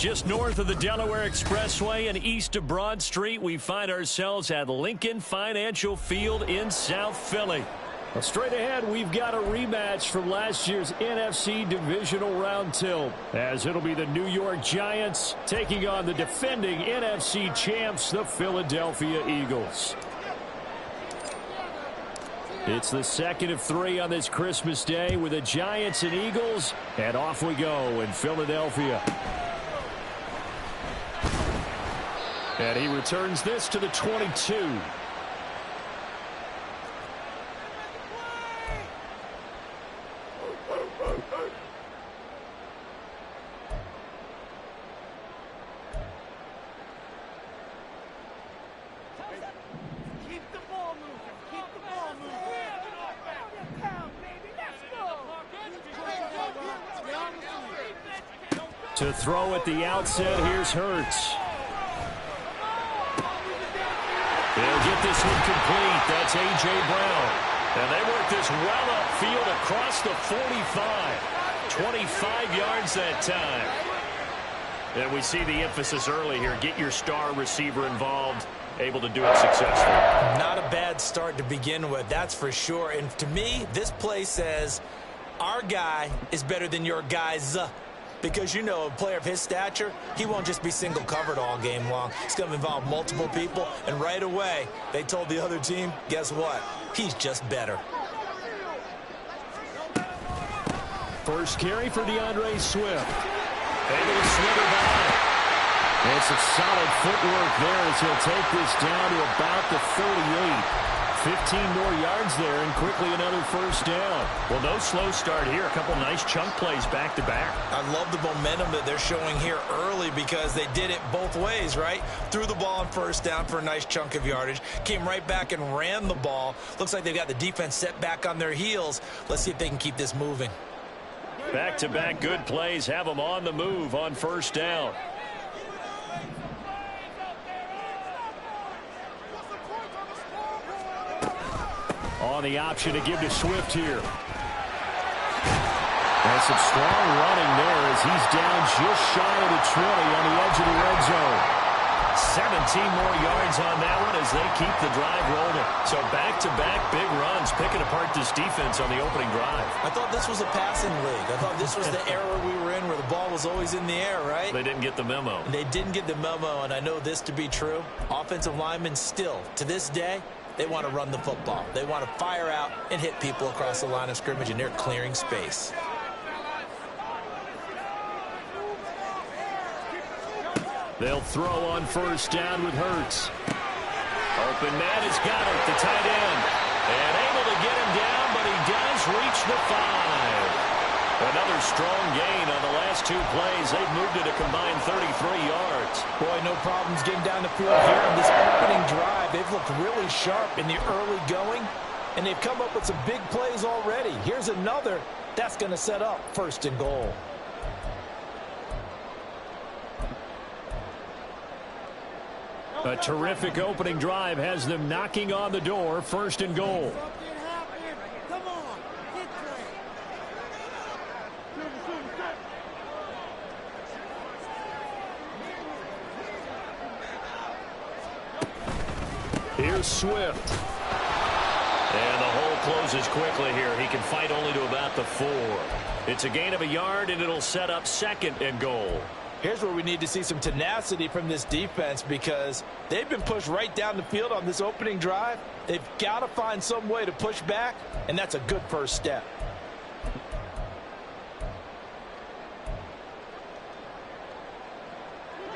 Just north of the Delaware Expressway and east of Broad Street, we find ourselves at Lincoln Financial Field in South Philly. Well, straight ahead, we've got a rematch from last year's NFC Divisional Round tilt, as it'll be the New York Giants taking on the defending NFC champs, the Philadelphia Eagles. It's the second of 3 on this Christmas Day with the Giants and Eagles, and off we go in Philadelphia. And he returns this to the 22. To throw at the outset, here's Hurts. They'll get this one complete. That's A.J. Brown. And they work this well upfield across the 45. 25 yards that time. And we see the emphasis early here. Get your star receiver involved. Able to do it successfully. Not a bad start to begin with, that's for sure. And to me, this play says our guy is better than your guys. Because, you know, a player of his stature, he won't just be single covered all game long. It's going to involve multiple people. And right away, they told the other team, guess what? He's just better. First carry for DeAndre Swift. Able to slither by. And some solid footwork there as he'll take this down to about the 38. 15 more yards there and quickly another first down. Well, no slow start here. A couple nice chunk plays back to back. I love the momentum that they're showing here early because they did it both ways, right? Threw the ball on first down for a nice chunk of yardage. Came right back and ran the ball. Looks like they've got the defense set back on their heels. Let's see if they can keep this moving. Back-to-back good plays have them on the move on first down. On the option to give to Swift here. And some strong running there as he's down just shy of the 20 on the edge of the red zone. 17 more yards on that one as they keep the drive rolling. So back-to-back big runs, picking apart this defense on the opening drive. I thought this was a passing league. I thought this was the era we were in where the ball was always in the air, right? They didn't get the memo. They didn't get the memo, and I know this to be true. Offensive linemen still, to this day, they want to run the football. They want to fire out and hit people across the line of scrimmage, and they're clearing space. They'll throw on first down with Hurts. Open man has got it, the tight end. And able to get him down, but he does reach the 5. Another strong gain on the last 2 plays. They've moved it a combined 33 yards. Boy, no problems getting down the field here on this opening drive. They've looked really sharp in the early going, and they've come up with some big plays already. Here's another. That's going to set up first and goal. A terrific opening drive has them knocking on the door, first and goal. Here's Swift. And the hole closes quickly here. He can fight only to about the 4. It's a gain of a yard, and it'll set up second and goal. Here's where we need to see some tenacity from this defense because they've been pushed right down the field on this opening drive. They've got to find some way to push back, and that's a good first step.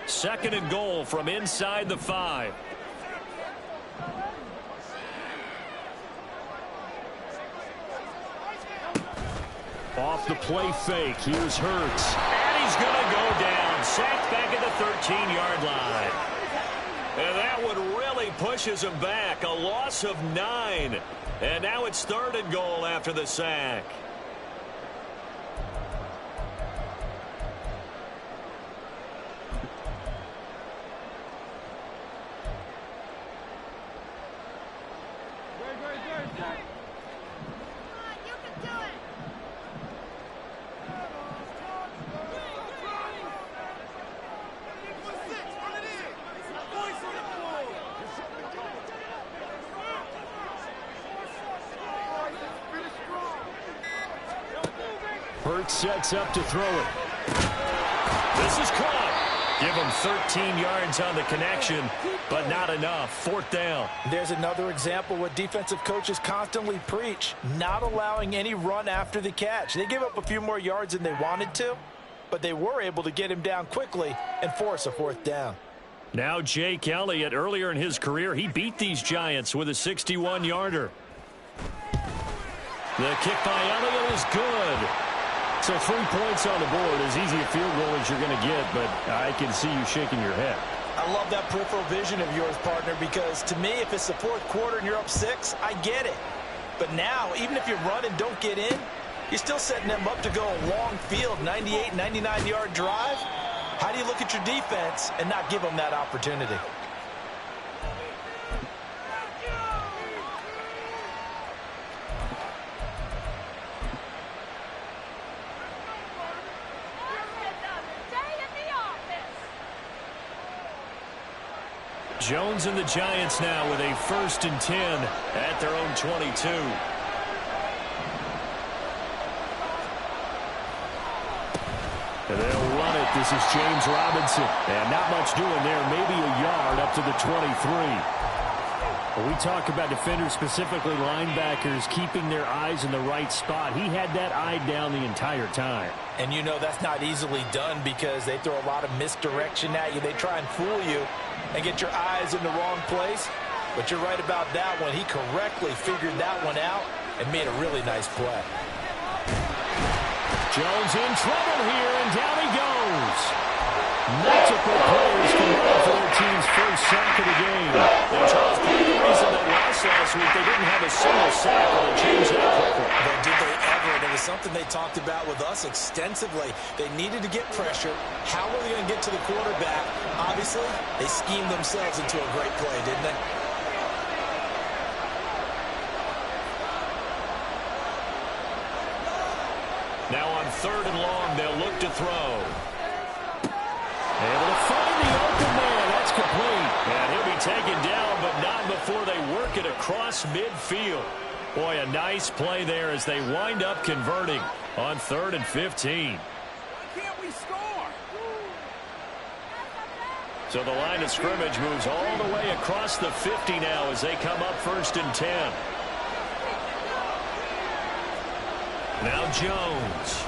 Second and goal from inside the 5. Off the play fake, here's Hurts. And he's going to go down. Sacked back at the 13-yard line. And that one really pushes him back. A loss of 9. And now it's third and goal after the sack. Hurt sets up to throw it. This is caught. Give him 13 yards on the connection, but not enough. 4th down. There's another example what defensive coaches constantly preach, not allowing any run after the catch. They gave up a few more yards than they wanted to, but they were able to get him down quickly and force a 4th down. Now Jake Elliott, earlier in his career, he beat these Giants with a 61-yarder. The kick by Elliott is good. So 3 points on the board, as easy a field goal as you're going to get, but I can see you shaking your head. I love that peripheral vision of yours, partner, because to me, if it's the 4th quarter and you're up 6, I get it. But now, even if you run and don't get in, you're still setting them up to go a long field, 98, 99-yard drive. How do you look at your defense and not give them that opportunity? Jones and the Giants now with a 1st and 10 at their own 22. And they'll run it. This is James Robinson. And not much doing there. Maybe a yard up to the 23. When we talk about defenders, specifically linebackers, keeping their eyes in the right spot, he had that eye down the entire time. And you know that's not easily done because they throw a lot of misdirection at you. They try and fool you and get your eyes in the wrong place. But you're right about that one. He correctly figured that one out and made a really nice play. Jones in trouble here, and down he goes. Multiple players combined for their team's first sack of the game. And Charles, part of the reason they lost last week, they didn't have a single sack, and they changed that quickly. But did they ever? And it was something they talked about with us extensively. They needed to get pressure. How were they going to get to the quarterback? Obviously, they schemed themselves into a great play, didn't they? Now on 3rd and long, they'll look to throw. Able to find the open man. That's complete. And he'll be taken down, but not before they work it across midfield. Boy, a nice play there as they wind up converting on 3rd and 15. Why can't we score? So the line of scrimmage moves all the way across the 50 now as they come up 1st and 10. Now Jones.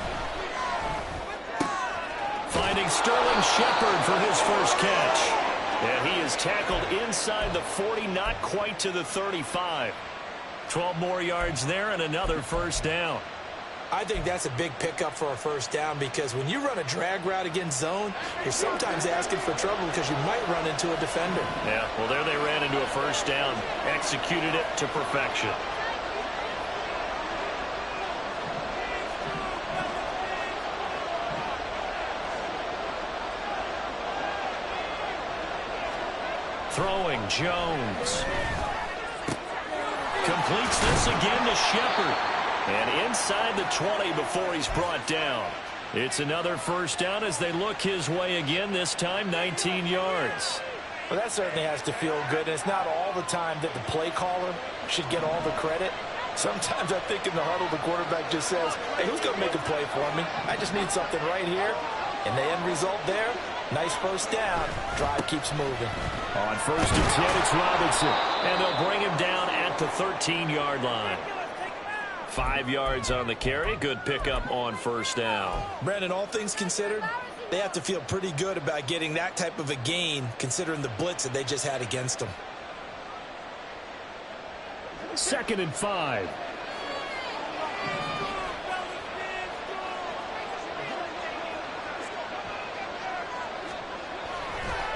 Finding Sterling Shepard for his first catch. And he is tackled inside the 40, not quite to the 35. 12 more yards there and another 1st down. I think that's a big pickup for a 1st down because when you run a drag route against zone, you're sometimes asking for trouble because you might run into a defender. Yeah, well, there they ran into a 1st down, executed it to perfection. Throwing, Jones. Completes this again to Shepard. And inside the 20 before he's brought down. It's another 1st down as they look his way again, this time 19 yards. Well, that certainly has to feel good. And it's not all the time that the play caller should get all the credit. Sometimes I think in the huddle, the quarterback just says, hey, who's going to make a play for me? I just need something right here. And the end result there, nice 1st down. Drive keeps moving. On 1st and 10, it's Robinson. And they'll bring him down at the 13-yard line. 5 yards on the carry. Good pickup on 1st down. Brandon, all things considered, they have to feel pretty good about getting that type of a gain considering the blitz that they just had against them. 2nd and 5.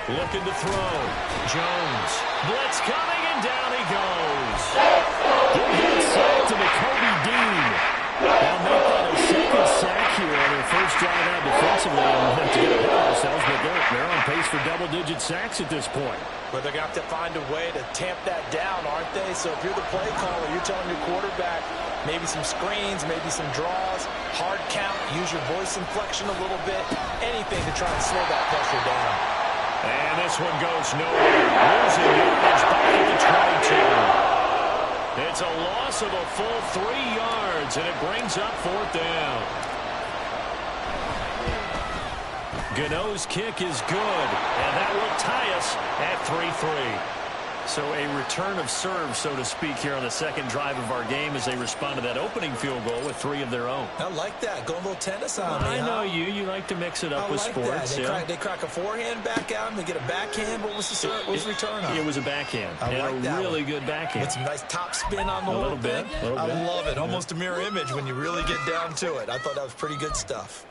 Looking to throw. Jones. Blitz coming, and down he goes. Give that sack to Kobe Dean. They'll make that a 2nd sack here on their 1st drive out defensively. And we'll have to get ahead of ourselves, but they're on pace for double-digit sacks at this point. But they're going to have to find a way to tamp that down, aren't they? So if you're the play caller, you're telling your quarterback maybe some screens, maybe some draws, hard count, use your voice inflection a little bit, anything to try and slow that pressure down. And this one goes nowhere. Losing yardage back at the 22. It's a loss of a full 3 yards, and it brings up 4th down. Gano's kick is good, and that will tie us at 3-3. So a return of serve, so to speak, here on the second drive of our game as they respond to that opening field goal with 3 of their own. I like that. Go a little tennis on me. I know you. You like to mix it up with sports. They crack a forehand back out and they get a backhand. What was the return on? It was a backhand. I like and a really good backhand. With some nice top spin on the a little bit. I love it. Almost a mirror image when you really get down to it. I thought that was pretty good stuff.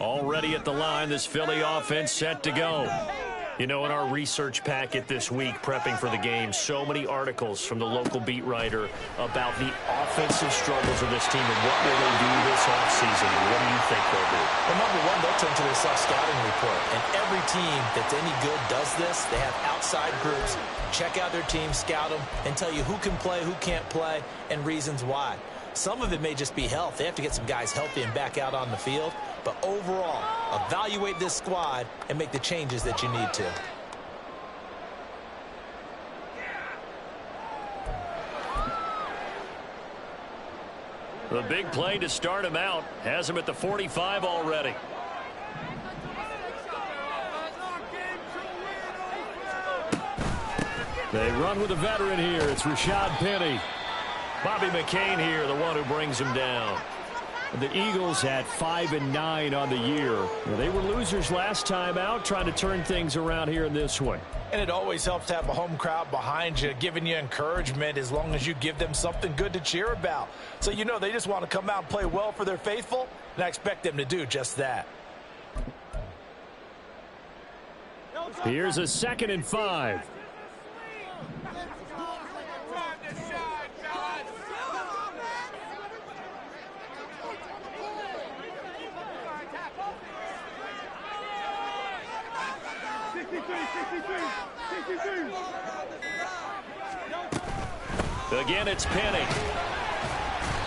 Already at the line, this Philly offense set to go. You know, in our research packet this week, prepping for the game, so many articles from the local beat writer about the offensive struggles of this team and what will they do this offseason. What do you think they'll do? Well, number one, they'll turn to their self-scouting report. And every team that's any good does this. They have outside groups. Check out their team, scout them, and tell you who can play, who can't play, and reasons why. Some of it may just be health. They have to get some guys healthy and back out on the field. But overall, evaluate this squad and make the changes that you need to. The big play to start him out has him at the 45 already. They run with a veteran here. It's Rashad Penny. Bobby McCain here, the one who brings him down. The Eagles had 5-9 on the year. They were losers last time out, trying to turn things around here in this one. And it always helps to have a home crowd behind you, giving you encouragement as long as you give them something good to cheer about. So you know they just want to come out and play well for their faithful, and I expect them to do just that. Here's a 2nd and 5. Again, it's Penny.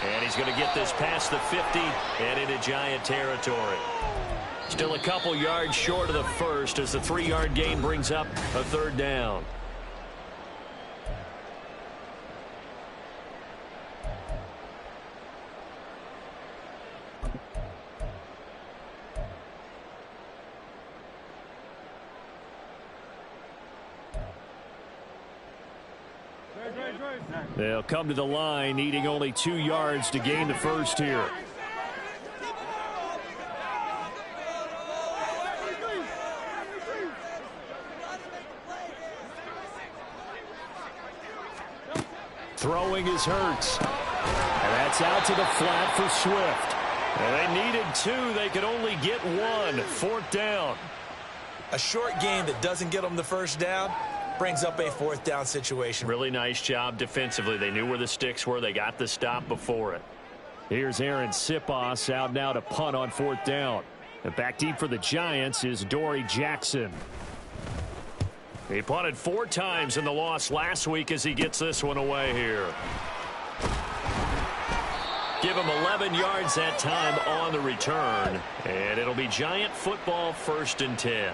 And he's going to get this past the 50 and into Giant territory. Still a couple yards short of the first as the 3-yard gain brings up a 3rd down. They'll come to the line, needing only 2 yards to gain the first here. Throwing is Hurts. And that's out to the flat for Swift. And they needed 2. They could only get 1. 4th down. A short game that doesn't get them the first down brings up a 4th down situation. Really nice job defensively. They knew where the sticks were. They got the stop before it. Here's Aaron Sipos out now to punt on 4th down. And back deep for the Giants is Dory Jackson. He punted 4 times in the loss last week as he gets this one away here. Give him 11 yards that time on the return. And it'll be Giant football, 1st and 10.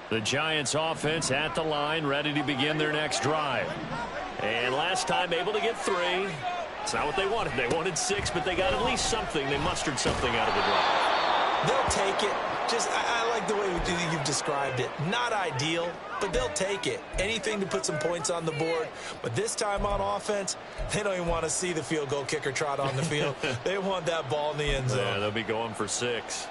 The Giants offense at the line, ready to begin their next drive. And last time able to get 3. It's not what they wanted. They wanted 6, but they got at least something. They mustered something out of the drive. They'll take it. I like the way you've described it. Not ideal, but they'll take it. Anything to put some points on the board. But this time on offense, they don't even want to see the field goal kicker trot on the field. They want that ball in the end zone. Yeah, they'll be going for 6.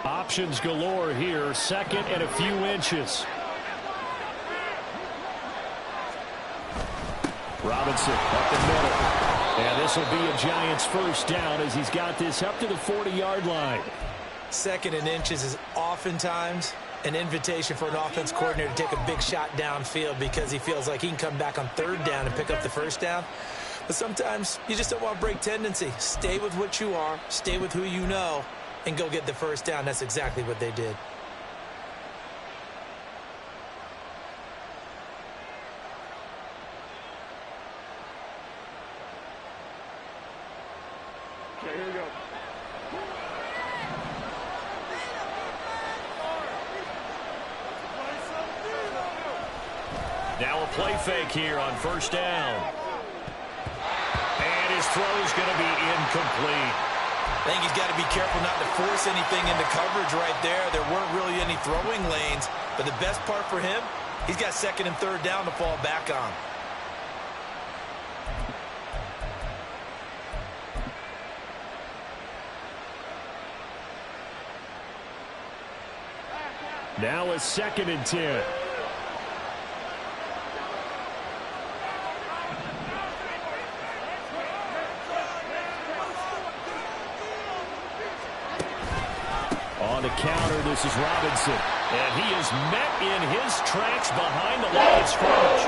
Options galore here. 2nd and a few inches. Robinson up the middle. And this will be a Giants first down as he's got this up to the 40-yard line. 2nd and inches is oftentimes an invitation for an offense coordinator to take a big shot downfield because he feels like he can come back on 3rd down and pick up the 1st down. But sometimes you just don't want to break tendency. Stay with what you are, stay with who you know, and go get the 1st down. That's exactly what they did. Okay, here we go. Now a play fake here on 1st down. And his throw's going to be incomplete. I think he's got to be careful not to force anything into coverage right there. There weren't really any throwing lanes, but the best part for him, he's got 2nd and 3rd down to fall back on. Now a 2nd and 10. On the counter, this is Robinson. And he is met in his tracks behind the line of scrimmage.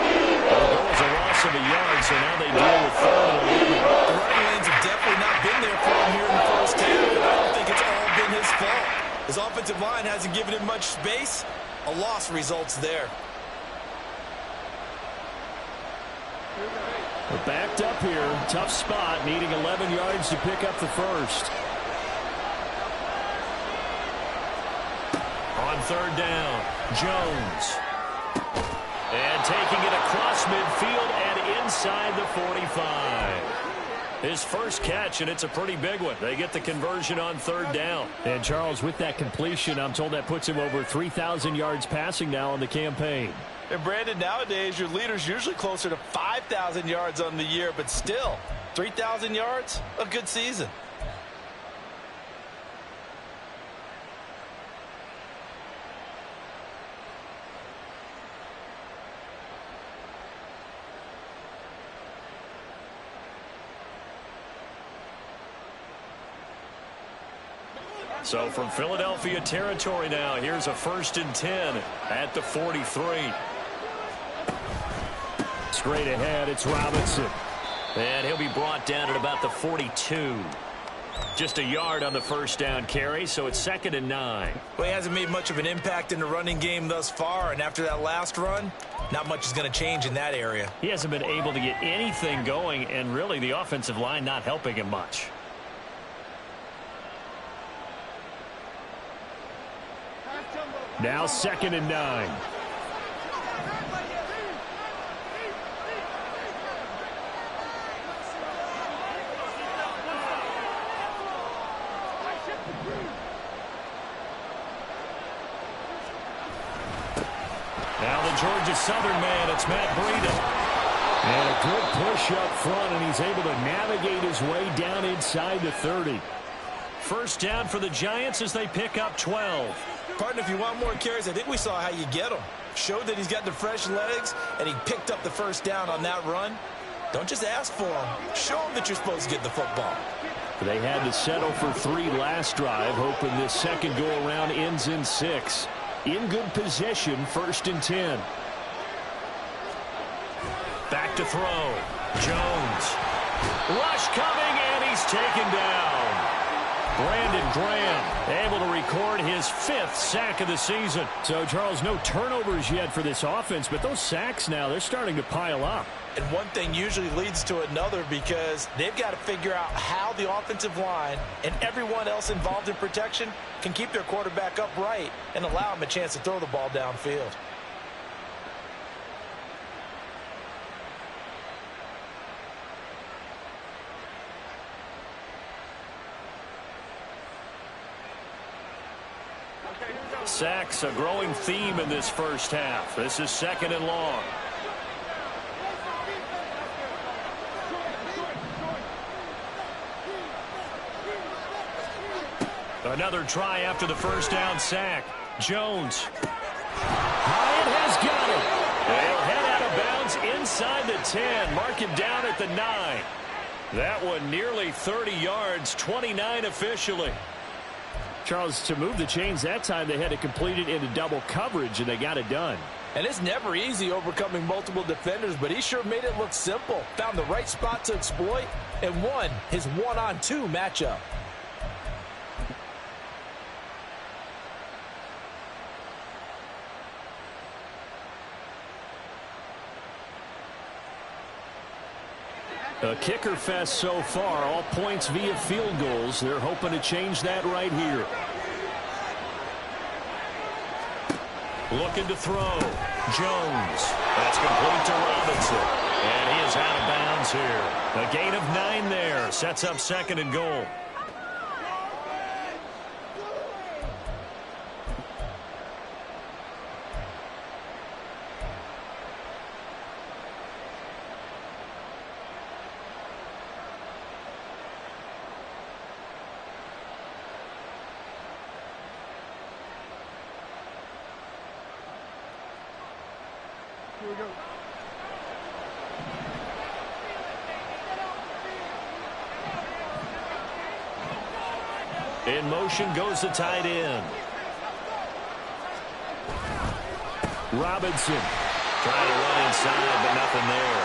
Well, there was a loss of a yard, so now they deal with 3rd and 11. The running lanes have definitely not been there for him here in the 1st half. I don't think it's all been his fault. His offensive line hasn't given him much space. A loss results there. We're backed up here. Tough spot, needing 11 yards to pick up the 1st. On 3rd down, Jones. And taking it across midfield and inside the 45. His first catch, and it's a pretty big one. They get the conversion on 3rd down. And, Charles, with that completion, I'm told that puts him over 3,000 yards passing now on the campaign. And, Brandon, nowadays your leader's usually closer to 5,000 yards on the year, but still, 3,000 yards, a good season. So from Philadelphia territory now, here's a 1st and 10 at the 43. Straight ahead, it's Robinson. And he'll be brought down at about the 42. Just a yard on the 1st down carry, so it's 2nd and 9. Well, he hasn't made much of an impact in the running game thus far, and after that last run, not much is going to change in that area. He hasn't been able to get anything going, and really the offensive line not helping him much. Now 2nd and 9. Now the Georgia Southern man, it's Matt Breida. And a good push up front, and he's able to navigate his way down inside the 30. 1st down for the Giants as they pick up 12. Partner, if you want more carries, I think we saw how you get them. Showed that he's got the fresh legs, and he picked up the 1st down on that run. Don't just ask for them. Show them that you're supposed to get the football. They had to settle for 3 last drive, hoping this second go-around ends in 6. In good position, 1st and 10. Back to throw. Jones. Rush coming, and he's taken down. Brandon Graham able to record his 5th sack of the season. So, Charles, no turnovers yet for this offense, but those sacks now, they're starting to pile up. And one thing usually leads to another because they've got to figure out how the offensive line and everyone else involved in protection can keep their quarterback upright and allow him a chance to throw the ball downfield. Sacks, a growing theme in this first half. This is 2nd and long. Another try after the 1st down sack. Jones. Hyatt has got it. They'll head out of bounds inside the 10. Mark him down at the 9. That one nearly 30 yards, 29 officially. Charles, to move the chains that time, they had to complete it into double coverage, and they got it done. And it's never easy overcoming multiple defenders, but he sure made it look simple. Found the right spot to exploit and won his one-on-two matchup. A kicker fest so far, all points via field goals. They're hoping to change that right here. Looking to throw. Jones. That's complete to Robinson. And he is out of bounds here. A gain of 9 there. Sets up 2nd and goal. In motion goes the tight end. Robinson trying to run inside, but nothing there.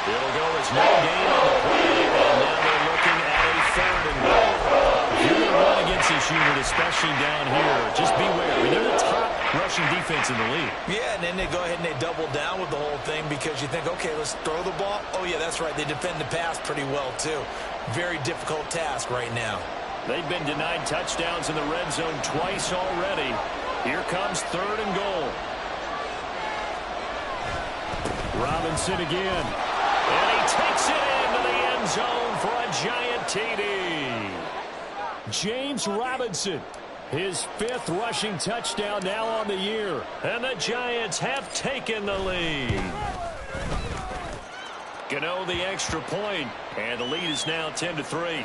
It'll go as no gain on the play, and now they're looking at a 3rd and goal. If you're going to run against this unit, especially down here, just beware. I mean, they're the top rushing defense in the league. Yeah, and then they go ahead and they double down with the whole thing because you think, okay, let's throw the ball. Oh, yeah, that's right. They defend the pass pretty well, too. Very difficult task right now. They've been denied touchdowns in the red zone twice already. Here comes 3rd and goal. Robinson again. And he takes it into the end zone for a giant TD. James Robinson, his 5th rushing touchdown now on the year. And the Giants have taken the lead. Gano the extra point, and the lead is now 10-3.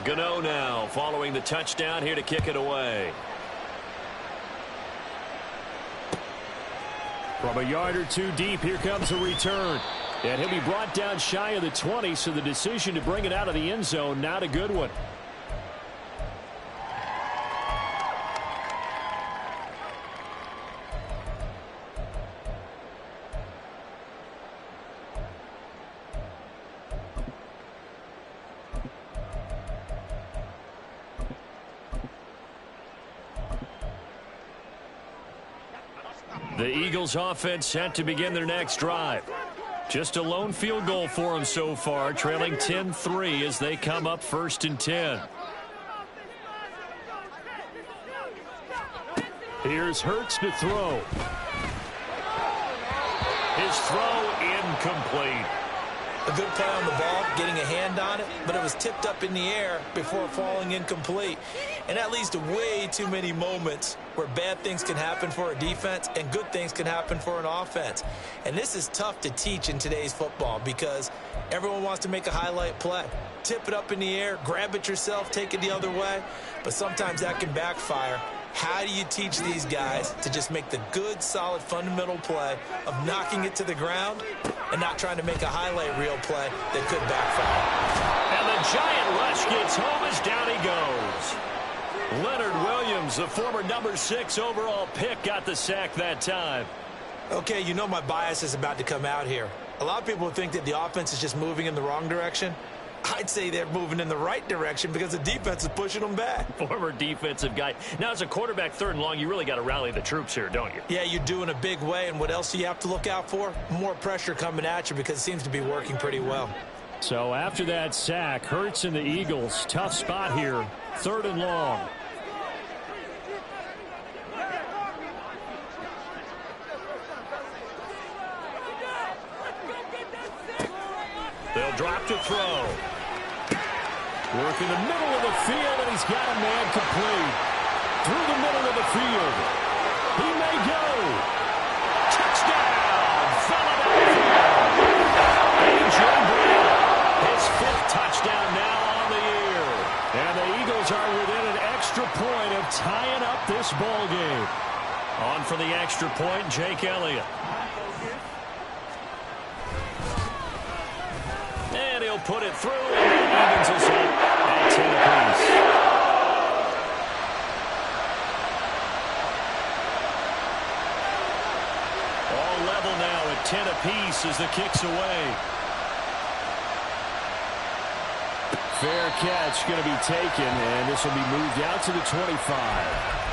Gano now following the touchdown here to kick it away. From a yard or 2 deep, here comes a return. And he'll be brought down shy of the 20, so the decision to bring it out of the end zone, not a good one. The Eagles offense set to begin their next drive. Just a lone field goal for them so far, trailing 10-3 as they come up 1st and 10. Here's Hurts to throw. His throw incomplete. A good play on the ball, getting a hand on it, but it was tipped up in the air before falling incomplete. And that leads to way too many moments where bad things can happen for a defense and good things can happen for an offense. And this is tough to teach in today's football because everyone wants to make a highlight play. Tip it up in the air, grab it yourself, take it the other way. But sometimes that can backfire. How do you teach these guys to just make the good, solid, fundamental play of knocking it to the ground and not trying to make a highlight reel play that could backfire? And the giant rush gets home as down he goes. Leonard Williams, the former number 6 overall pick, got the sack that time. Okay, you know my bias is about to come out here. A lot of people think that the offense is just moving in the wrong direction. I'd say they're moving in the right direction because the defense is pushing them back. Former defensive guy. Now, as a quarterback 3rd and long, you really got to rally the troops here, don't you? Yeah, you do in a big way. And what else do you have to look out for? More pressure coming at you because it seems to be working pretty well. So after that sack, Hurts and the Eagles, tough spot here, 3rd and long. They'll drop to throw. Working the middle of the field, and he's got a man complete. Through the middle of the field. He may go. Touchdown, Philadelphia. A.J. Brown, his 5th touchdown now on the year. And the Eagles are within an extra point of tying up this ball for the extra point, Jake Elliott. And he'll put it through, and that evens us up at 10 apiece. All level now at 10 apiece as the kick's away. Fair catch going to be taken, and this will be moved out to the 25.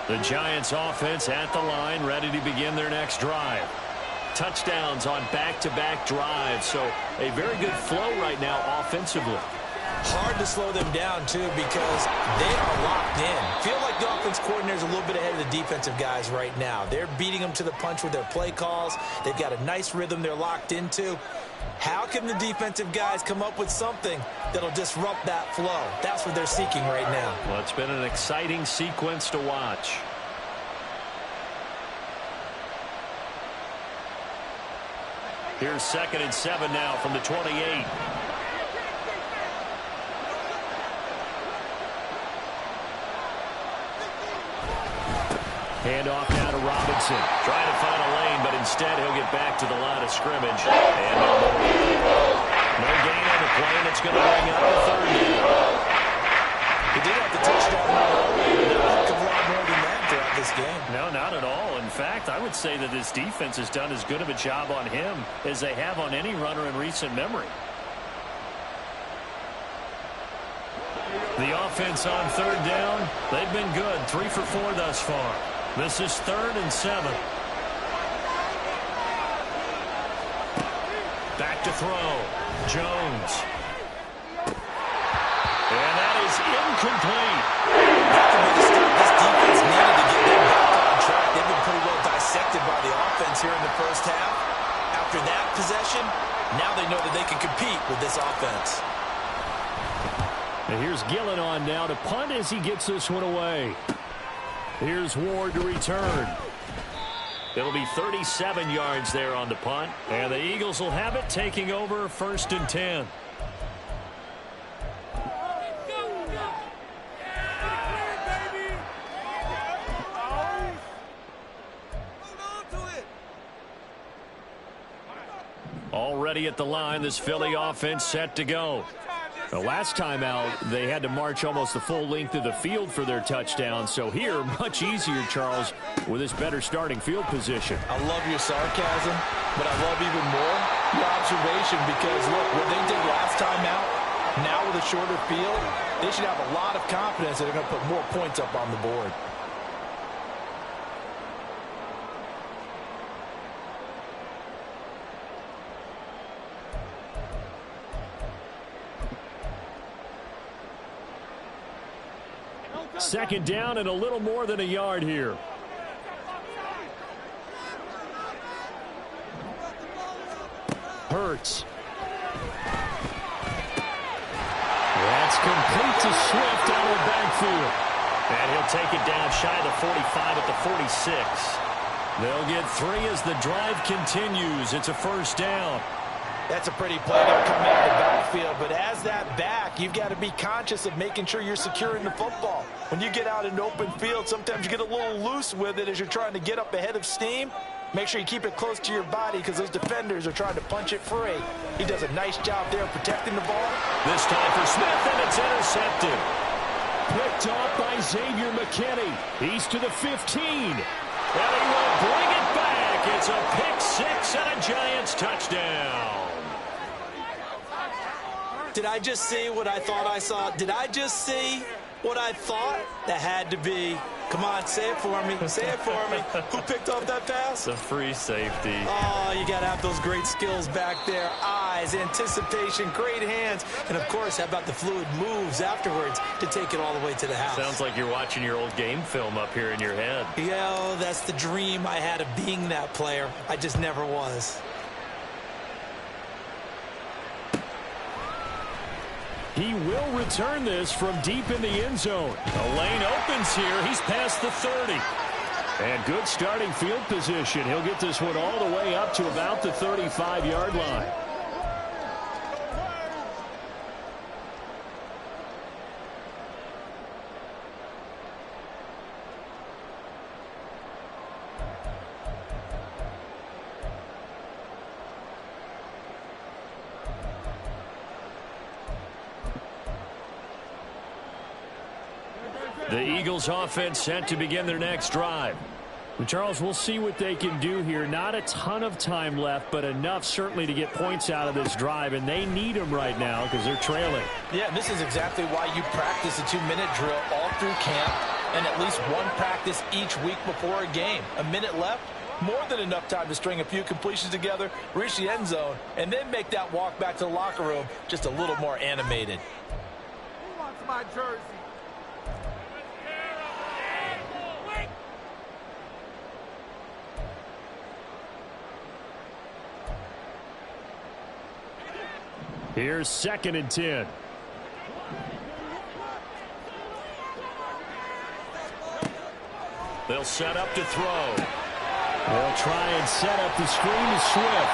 The Giants offense at the line, ready to begin their next drive. Touchdowns on back-to-back drives, so a very good flow right now offensively. Hard to slow them down, too, because they are locked in. Feel like the offense coordinator is a little bit ahead of the defensive guys right now. They're beating them to the punch with their play calls. They've got a nice rhythm they're locked into. How can the defensive guys come up with something that'll disrupt that flow? That's what they're seeking right now. Well, it's been an exciting sequence to watch. Here's 2nd and 7 now from the 28. Handoff now to Robinson. Trying to find a lane, but instead he'll get back to the line of scrimmage. And no gain on the play, and it's going to bring up a 3rd down. He did have the touchdown earlier. Not a heck of a lot more than that throughout this game. No, not at all. In fact, I would say that this defense has done as good of a job on him as they have on any runner in recent memory. The offense on 3rd down, they've been good. 3 for 4 thus far. This is 3rd and 7. Back to throw. Jones. And that is incomplete. This defense needed to get them back on track. They've been pretty well dissected by the offense here in the first half. After that possession, now they know that they can compete with this offense. And here's Gillen on now to punt as he gets this one away. Here's Ward to return. It'll be 37 yards there on the punt. And the Eagles will have it, taking over 1st and 10. Already at the line, this Philly offense set to go. The last time out, they had to march almost the full length of the field for their touchdown. So here, much easier, Charles, with this better starting field position. I love your sarcasm, but I love even more your observation because, look, what they did last time out, now with a shorter field, they should have a lot of confidence that they're going to put more points up on the board. Second down and a little more than a yard here. Hurts. That's complete to Swift out of the backfield. And he'll take it down shy of the 45 at the 46. They'll get 3 as the drive continues. It's a 1st down. That's a pretty play there coming out of the backfield, but as that back, you've got to be conscious of making sure you're securing the football. When you get out in open field, sometimes you get a little loose with it as you're trying to get up ahead of steam. Make sure you keep it close to your body because those defenders are trying to punch it free. He does a nice job there protecting the ball. This time for Smith, and it's intercepted. Picked off by Xavier McKinney. He's to the 15. And he will bring it back. It's a pick-6 and a Giants touchdown. Did I just see what I thought I saw? Did I just see what I thought? That had to be Come on, say it for me. Say it for me. Who picked off that pass? It's a free safety. Oh, you got to have those great skills back there. Eyes, anticipation, great hands. And, of course, how about the fluid moves afterwards to take it all the way to the house? Sounds like you're watching your old game film up here in your head. Yeah, oh, that's the dream I had of being that player. I just never was. He will return this from deep in the end zone. The lane opens here. He's past the 30. And good starting field position. He'll get this one all the way up to about the 35-yard line. The Eagles offense set to begin their next drive. And Charles, we'll see what they can do here. Not a ton of time left, but enough certainly to get points out of this drive, and they need them right now because they're trailing. Yeah, and this is exactly why you practice a 2-minute drill all through camp and at least one practice each week before a game. A minute left, more than enough time to string a few completions together, reach the end zone, and then make that walk back to the locker room just a little more animated. Who wants my jersey? Here's 2nd and 10. They'll set up to throw. They'll try and set up the screen to Swift.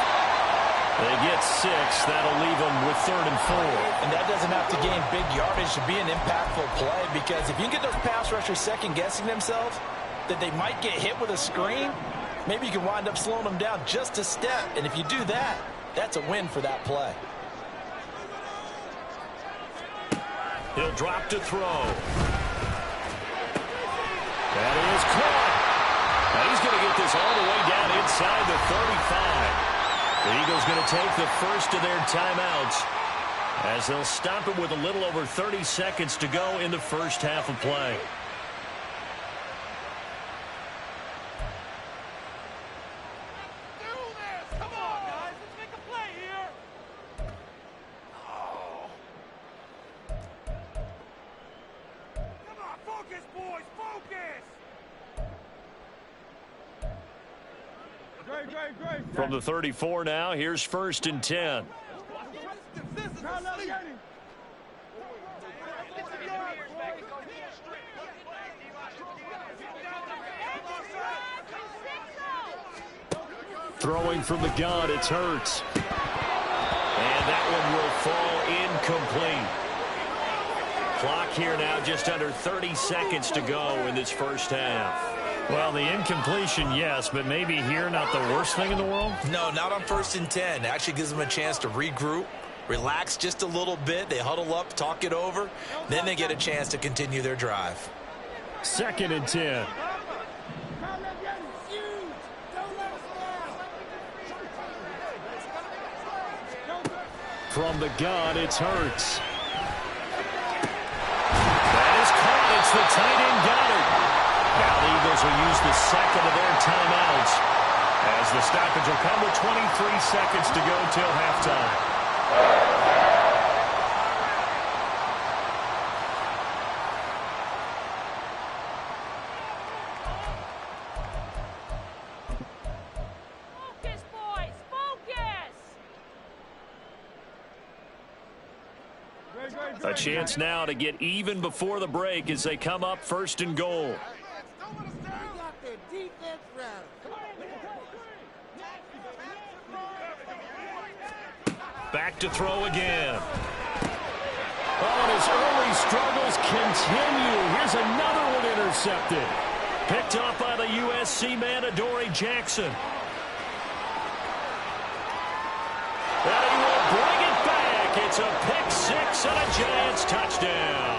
They get 6. That'll leave them with 3rd and 4. And that doesn't have to gain big yardage to be an impactful play, because if you can get those pass rushers second-guessing themselves that they might get hit with a screen, maybe you can wind up slowing them down just a step. And if you do that, that's a win for that play. He'll drop to throw. That is caught. Now he's going to get this all the way down inside the 35. The Eagles going to take the first of their timeouts as they'll stop it with a little over 30 seconds to go in the first half of play. From the 34 now, here's 1st and 10. Throwing from the gun, it's Hurts. And that one will fall incomplete. Clock here now, just under 30 seconds to go in this first half. Well, the incompletion, yes, but maybe here not the worst thing in the world? No, not on 1st and 10. It actually gives them a chance to regroup, relax just a little bit. They huddle up, talk it over. Then they get a chance to continue their drive. 2nd and 10. From the gun, it's Hurts. That is caught. It's the tight end Goddard. Now the Eagles will use the second of their timeouts as the stoppage will come with 23 seconds to go till halftime. Focus, boys, focus! A chance now to get even before the break as they come up 1st and goal. Back to throw again. Oh, and his early struggles continue. Here's another one intercepted. Picked off by the USC man, Adoree Jackson. And he will bring it back. It's a pick 6 and a Giants touchdown.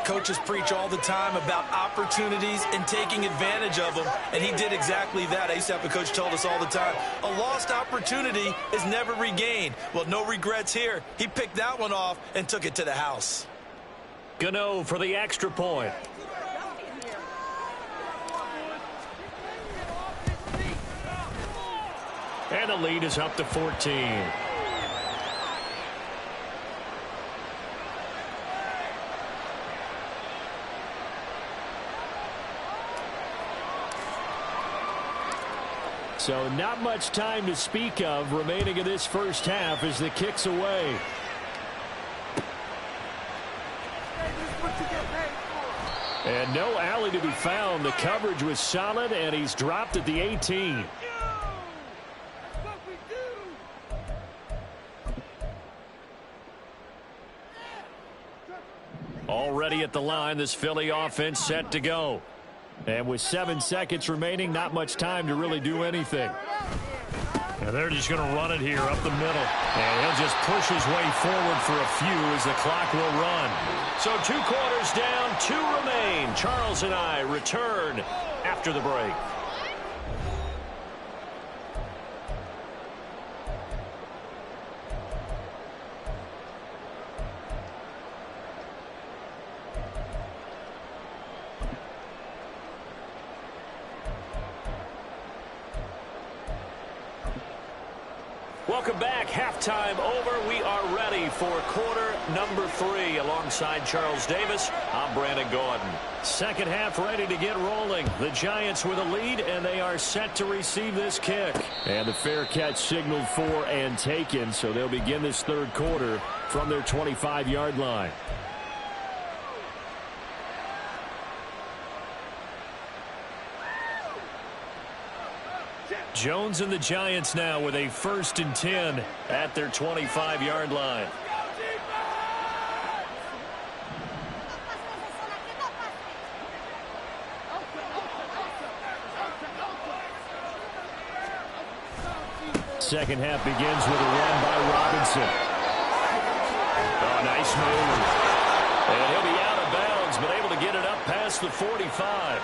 Coaches preach all the time about opportunities and taking advantage of them, and he did exactly that. I used to have a coach tell us all the time, a lost opportunity is never regained. Well, no regrets here. He picked that one off and took it to the house. Gano for the extra point. And the lead is up to 14. So not much time to speak of remaining in this first half as the kick's away. And no alley to be found. The coverage was solid, and he's dropped at the 18. Already at the line, this Philly offense set to go. And with 7 seconds remaining, not much time to really do anything. And they're just going to run it here up the middle. And he'll just push his way forward for a few as the clock will run. So 2 quarters down, 2 remain. Charles and I return after the break. Welcome back. Halftime over. We are ready for quarter number 3. Alongside Charles Davis, I'm Brandon Gordon. Second half ready to get rolling. The Giants with a lead, and they are set to receive this kick. And the fair catch signaled for and taken, so they'll begin this third quarter from their 25-yard line. Jones and the Giants now with a 1st and 10 at their 25-yard line. Second half begins with a run by Robinson. Oh, nice move. And he'll be out of bounds, but able to get it up past the 45.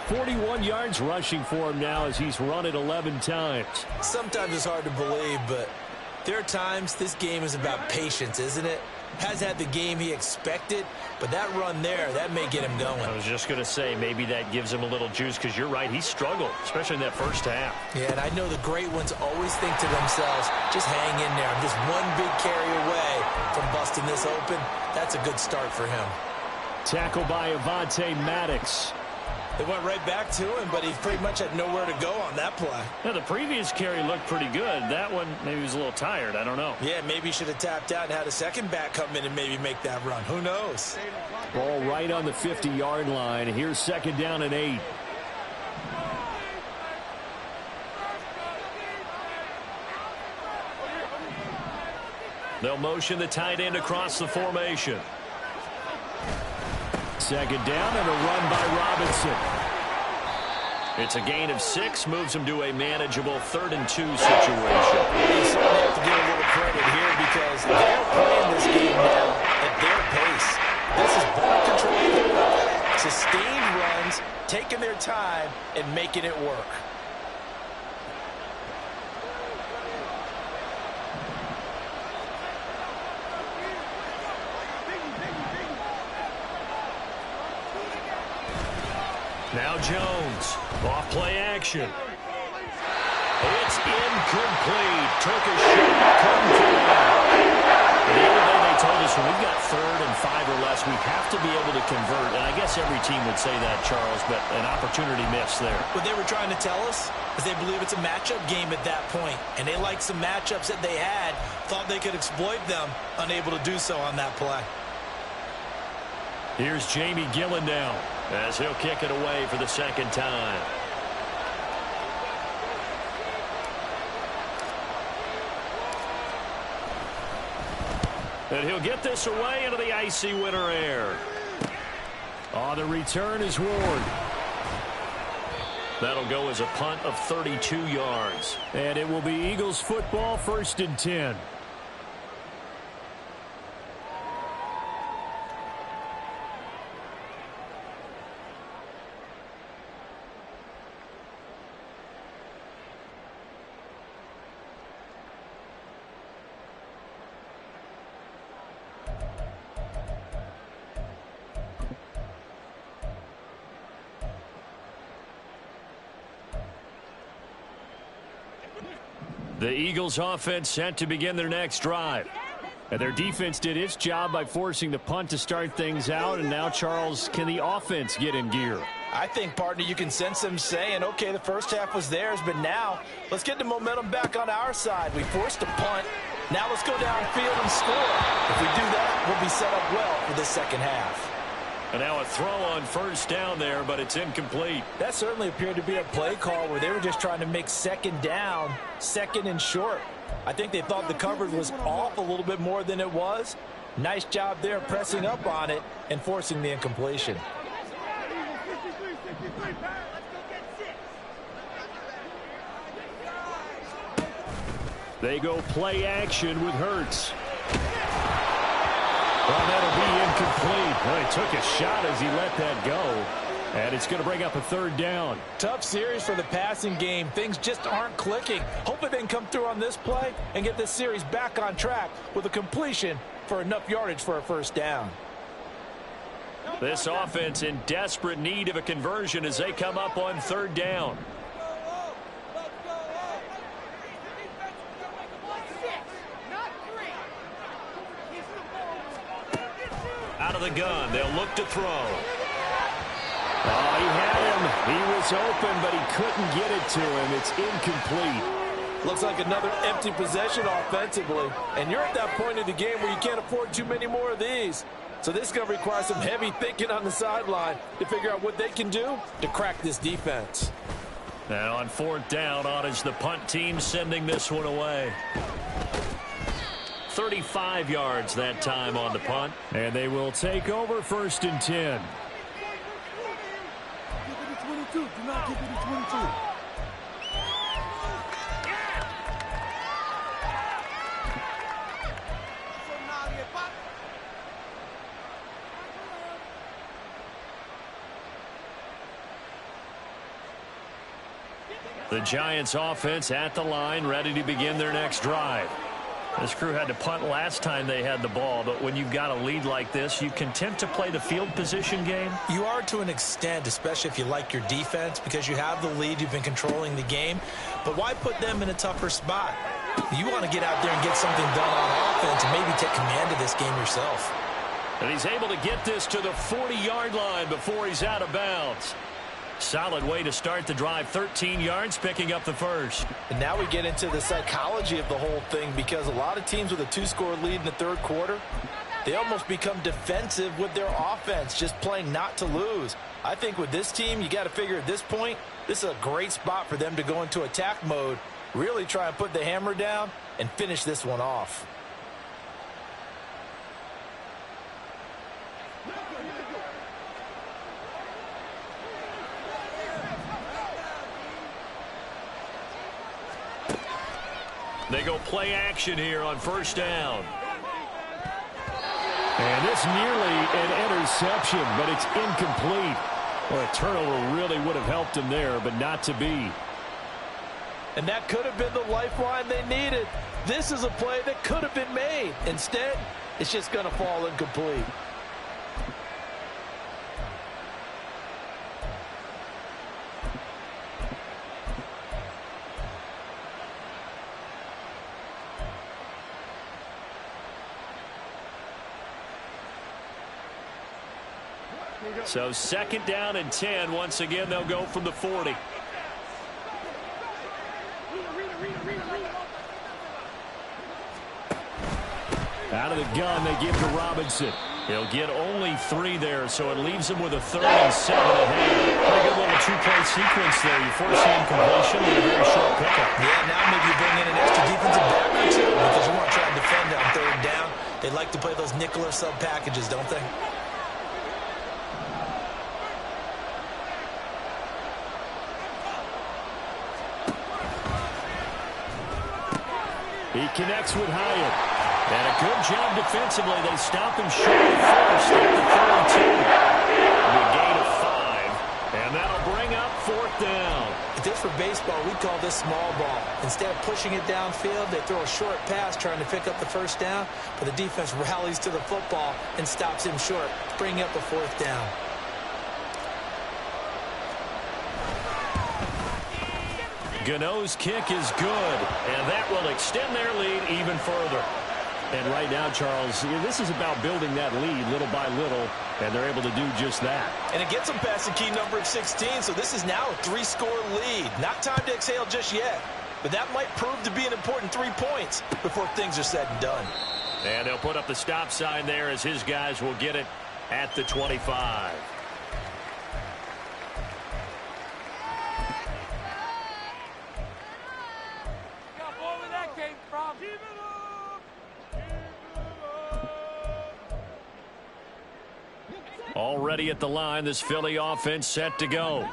41 yards rushing for him now as he's run it 11 times. Sometimes it's hard to believe, but there are times this game is about patience, isn't it? Has had the game he expected, but that run there, that may get him going. I was just going to say maybe that gives him a little juice because you're right, he struggled, especially in that first half. Yeah, and I know the great ones always think to themselves, just hang in there. I'm just one big carry away from busting this open. That's a good start for him. Tackled by Avonte Maddox. They went right back to him, but he pretty much had nowhere to go on that play. Yeah, the previous carry looked pretty good. That one, maybe he was a little tired. I don't know. Yeah, maybe he should have tapped out and had a second back come in and maybe make that run. Who knows? Ball right on the 50-yard line. Here's 2nd down and 8. They'll motion the tight end across the formation. 2nd down and a run by Robinson. It's a gain of 6, moves him to a manageable 3rd and 2 situation. He's going to have to give a little credit here because they're playing this game now at their pace. This is ball control, sustained runs, taking their time and making it work. Now Jones, off play action. It's incomplete. Took a shot, couldn't pull it out. The other day they told us when we've got 3rd and 5 or less, we have to be able to convert. And I guess every team would say that, Charles, but an opportunity missed there. What they were trying to tell us is they believe it's a matchup game at that point, and they liked some matchups that they had, thought they could exploit them, unable to do so on that play. Here's Jamie Gillen now as he'll kick it away for the 2nd time. And he'll get this away into the icy winter air. On the return is Ward. That'll go as a punt of 32 yards. And it will be Eagles football, 1st and 10. The Eagles offense set to begin their next drive. And their defense did its job by forcing the punt to start things out. And now, Charles, can the offense get in gear? I think, partner, you can sense them saying, okay, the first half was theirs, but now let's get the momentum back on our side. We forced a punt. Now let's go downfield and score. If we do that, we'll be set up well for this second half. And now a throw on first down there, but it's incomplete. That certainly appeared to be a play call where they were just trying to make second down, second and short. I think they thought the coverage was off a little bit more than it was. Nice job there pressing up on it and forcing the incompletion. They go play action with Hurts. Well, that'll be incomplete. Well, he took a shot as he let that go. And it's going to bring up a third down. Tough series for the passing game. Things just aren't clicking. Hopefully they can come through on this play and get this series back on track with a completion for enough yardage for a first down. This offense in desperate need of a conversion as they come up on third down. Out of the gun, they'll look to throw. Oh, he had him. He was open, but he couldn't get it to him. It's incomplete. Looks like another empty possession offensively. And you're at that point in the game where you can't afford too many more of these. So this is going to require some heavy thinking on the sideline to figure out what they can do to crack this defense. Now on fourth down, on is the punt team sending this one away. 35 yards that time on the punt. And they will take over first and 10. Do not give it to 22. The Giants offense at the line, ready to begin their next drive. This crew had to punt last time they had the ball, but when you've got a lead like this, you content to play the field position game? You are to an extent, especially if you like your defense, because you have the lead, you've been controlling the game. But why put them in a tougher spot? You want to get out there and get something done on offense and maybe take command of this game yourself. And he's able to get this to the 40-yard line before he's out of bounds. Solid way to start the drive. 13 yards, picking up the first. And now we get into the psychology of the whole thing, because a lot of teams with a two-score lead in the third quarter, they almost become defensive with their offense, just playing not to lose. I think with this team, you got to figure at this point, this is a great spot for them to go into attack mode, really try and put the hammer down and finish this one off. They go play action here on first down. And this nearly an interception, but it's incomplete. Well, a turnover really would have helped him there, but not to be. And that could have been the lifeline they needed. This is a play that could have been made. Instead, it's just going to fall incomplete. So second down and 10. Once again, they'll go from the 40. Out of the gun, they give to Robinson. He'll get only 3 there, so it leaves him with a 3rd and 7 ahead. Pretty good little two-play sequence there. You force the incompletion with a very short pickup. Yeah, now maybe you bring in an extra defensive back or two, because you want to try and defend on third down. They like to play those nickel or sub packages, don't they? He connects with Hyatt. And a good job defensively. They stop him short of first at the 32. And a gain of 5. And that'll bring up 4th down. If this were baseball, we'd call this small ball. Instead of pushing it downfield, they throw a short pass trying to pick up the first down. But the defense rallies to the football and stops him short, bringing up a 4th down. Gano's kick is good, and that will extend their lead even further. And right now, Charles, this is about building that lead little by little, and they're able to do just that. And it gets them past the key number of 16, so this is now a 3-score lead. Not time to exhale just yet, but that might prove to be an important 3 points before things are said and done. And they'll put up the stop sign there as his guys will get it at the 25. Already at the line, this Philly offense set to go.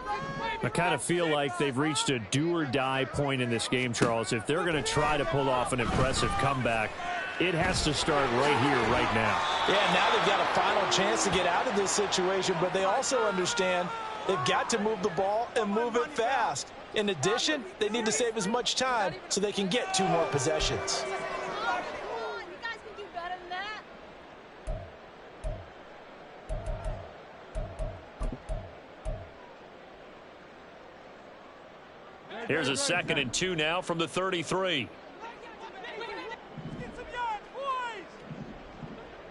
I kind of feel like they've reached a do-or-die point in this game, Charles. If they're going to try to pull off an impressive comeback, it has to start right here, right now. Yeah, now they've got a final chance to get out of this situation, but they also understand they've got to move the ball and move it fast. In addition, they need to save as much time so they can get 2 more possessions. Here's a 2nd and 2 now from the 33.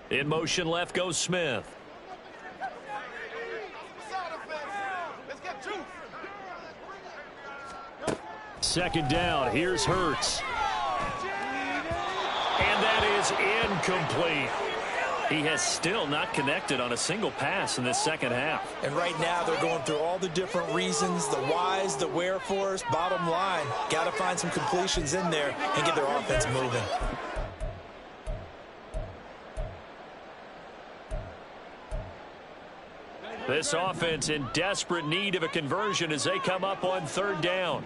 In motion left goes Smith. Second down. Here's Hurts. And that is incomplete. He has still not connected on a single pass in this second half. And right now they're going through all the different reasons, the whys, the wherefores. Bottom line, got to find some completions in there and get their offense moving. This offense in desperate need of a conversion as they come up on 3rd down.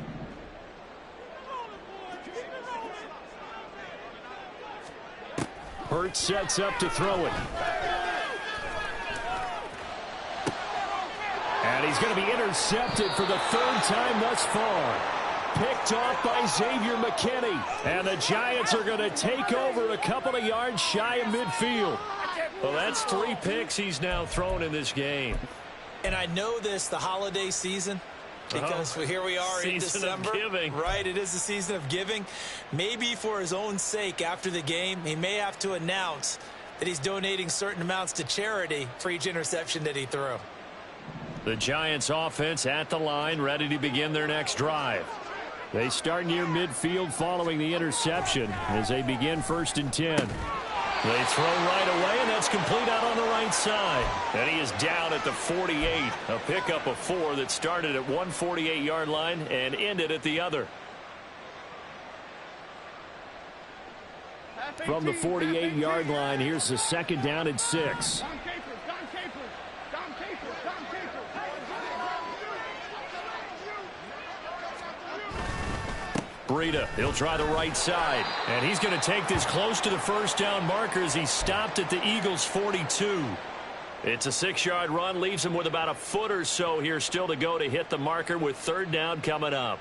Hurts sets up to throw it. And he's going to be intercepted for the 3rd time thus far. Picked off by Xavier McKinney. And the Giants are going to take over a couple of yards shy of midfield. Well, that's 3 picks he's now thrown in this game. And I know this, the holiday season, because here we are in December. Season of giving. Right, it is the season of giving. Maybe for his own sake after the game, he may have to announce that he's donating certain amounts to charity for each interception that he threw. The Giants offense at the line, ready to begin their next drive. They start near midfield following the interception as they begin 1st and 10. They throw right away, and that's complete out on the right side. And he is down at the 48. A pickup of 4 that started at one 48-yard line and ended at the other. From the 48-yard line, here's the 2nd down and 6. Breida, he'll try the right side. And he's going to take this close to the 1st down marker as he stopped at the Eagles' 42. It's a 6-yard run, leaves him with about a foot or so here still to go to hit the marker with 3rd down coming up.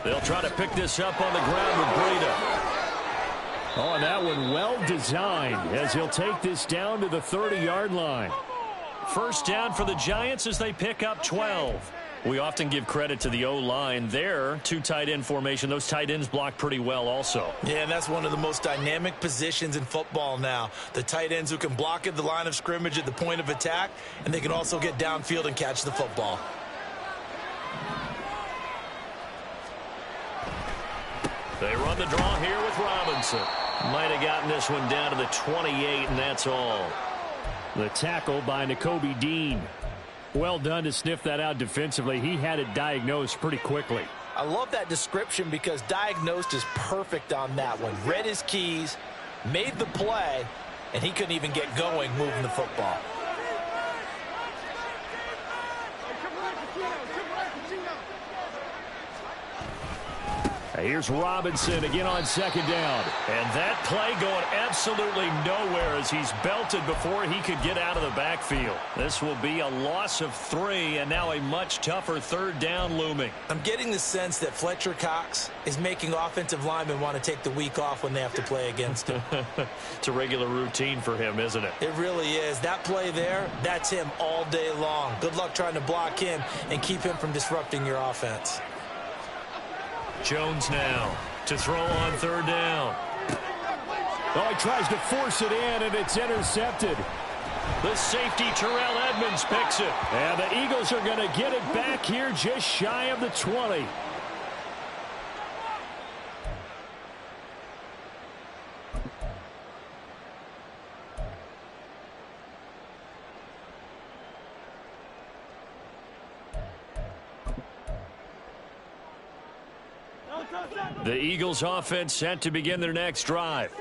They'll try to pick this up on the ground with Breida. Oh, and that one well designed as he'll take this down to the 30-yard line. 1st down for the Giants as they pick up 12. We often give credit to the O-line there. 2 tight end formation. Those tight ends block pretty well also. Yeah, and that's one of the most dynamic positions in football now. The tight ends who can block at the line of scrimmage at the point of attack, and they can also get downfield and catch the football. They run the draw here with Robinson. Might have gotten this one down to the 28, and that's all. The tackle by Nakobe Dean. Well done to sniff that out defensively. He had it diagnosed pretty quickly. I love that description because diagnosed is perfect on that one. Read his keys, made the play, and he couldn't even get going moving the football. Here's Robinson again on second down. And that play going absolutely nowhere as he's belted before he could get out of the backfield. This will be a loss of 3, and now a much tougher third down looming. I'm getting the sense that Fletcher Cox is making offensive linemen want to take the week off when they have to play against him. It's a regular routine for him, isn't it? It really is. That play there, that's him all day long. Good luck trying to block him and keep him from disrupting your offense. Jones now to throw on third down. Oh, he tries to force it in, and it's intercepted. The safety, Terrell Edmonds, picks it. And the Eagles are going to get it back here just shy of the 20. The Eagles offense set to begin their next drive.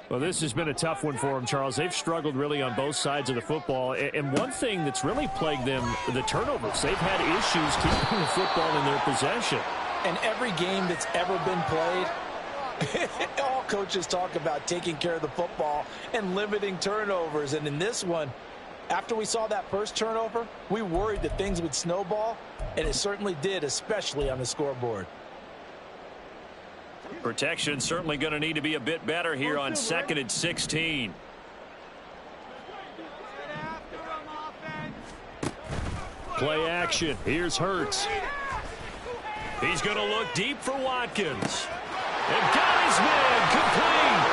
Well, this has been a tough one for them, Charles. They've struggled really on both sides of the football. And one thing that's really plagued them, the turnovers. They've had issues keeping the football in their possession. And every game that's ever been played, all coaches talk about taking care of the football and limiting turnovers. And in this one, after we saw that first turnover, we worried that things would snowball, and it certainly did, especially on the scoreboard. Protection certainly going to need to be a bit better here on 2nd and 16. Play action. Here's Hurts. He's going to look deep for Watkins. And got his man complete.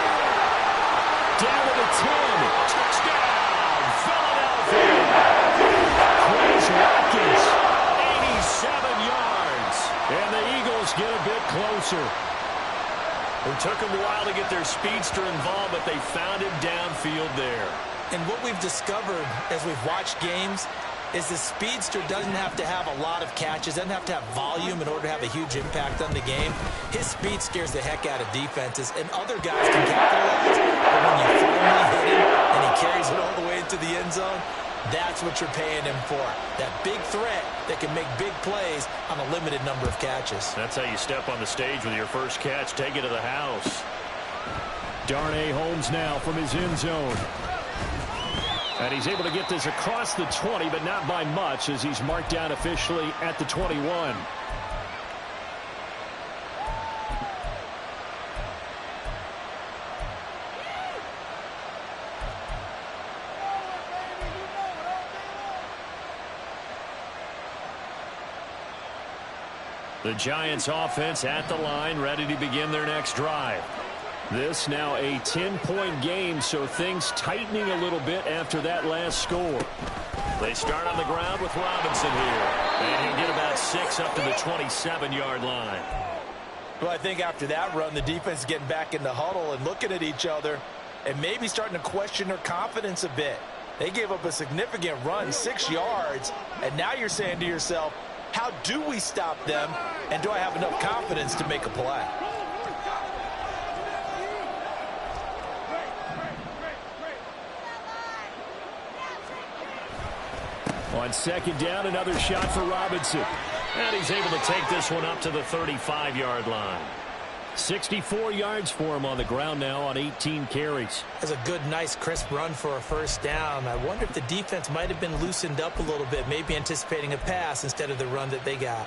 Down to the 10. Touchdown, Philadelphia. Chris Watkins. 87 yards. And the Eagles get a bit closer. It took them a while to get their speedster involved, but they found him downfield there. And what we've discovered as we've watched games is the speedster doesn't have to have a lot of catches, doesn't have to have volume in order to have a huge impact on the game. His speed scares the heck out of defenses, and other guys can capitalize, but when you finally hit him and he carries it all the way into the end zone, that's what you're paying him for. That big threat that can make big plays on a limited number of catches. That's how you step on the stage with your first catch. Take it to the house. Darnay Holmes now from his end zone. And he's able to get this across the 20, but not by much, as he's marked down officially at the 21. The Giants offense at the line, ready to begin their next drive. This now a 10-point game, so things tightening a little bit after that last score. They start on the ground with Robinson here. And he'll get about 6 up to the 27-yard line. Well, I think after that run, the defense is getting back in the huddle and looking at each other and maybe starting to question their confidence a bit. They gave up a significant run, 6 yards, and now you're saying to yourself, how do we stop them, and do I have enough confidence to make a play? On second down, another shot for Robinson. And he's able to take this one up to the 35-yard line. 64 yards for him on the ground now on 18 carries. That's a good, nice, crisp run for a first down. I wonder if the defense might have been loosened up a little bit, maybe anticipating a pass instead of the run that they got.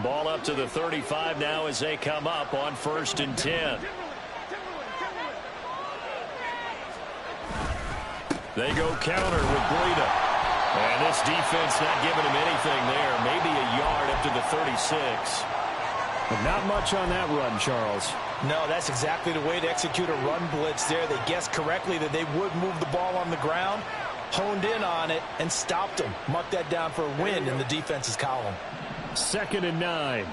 Ball up to the 35 now as they come up on 1st and 10. They go counter with Breida. And this defense not giving him anything there. Maybe a yard up to the 36. But not much on that run, Charles. No, that's exactly the way to execute a run blitz there. They guessed correctly that they would move the ball on the ground, honed in on it, and stopped them. Mark that down for a win in the defense's column. 2nd and 9.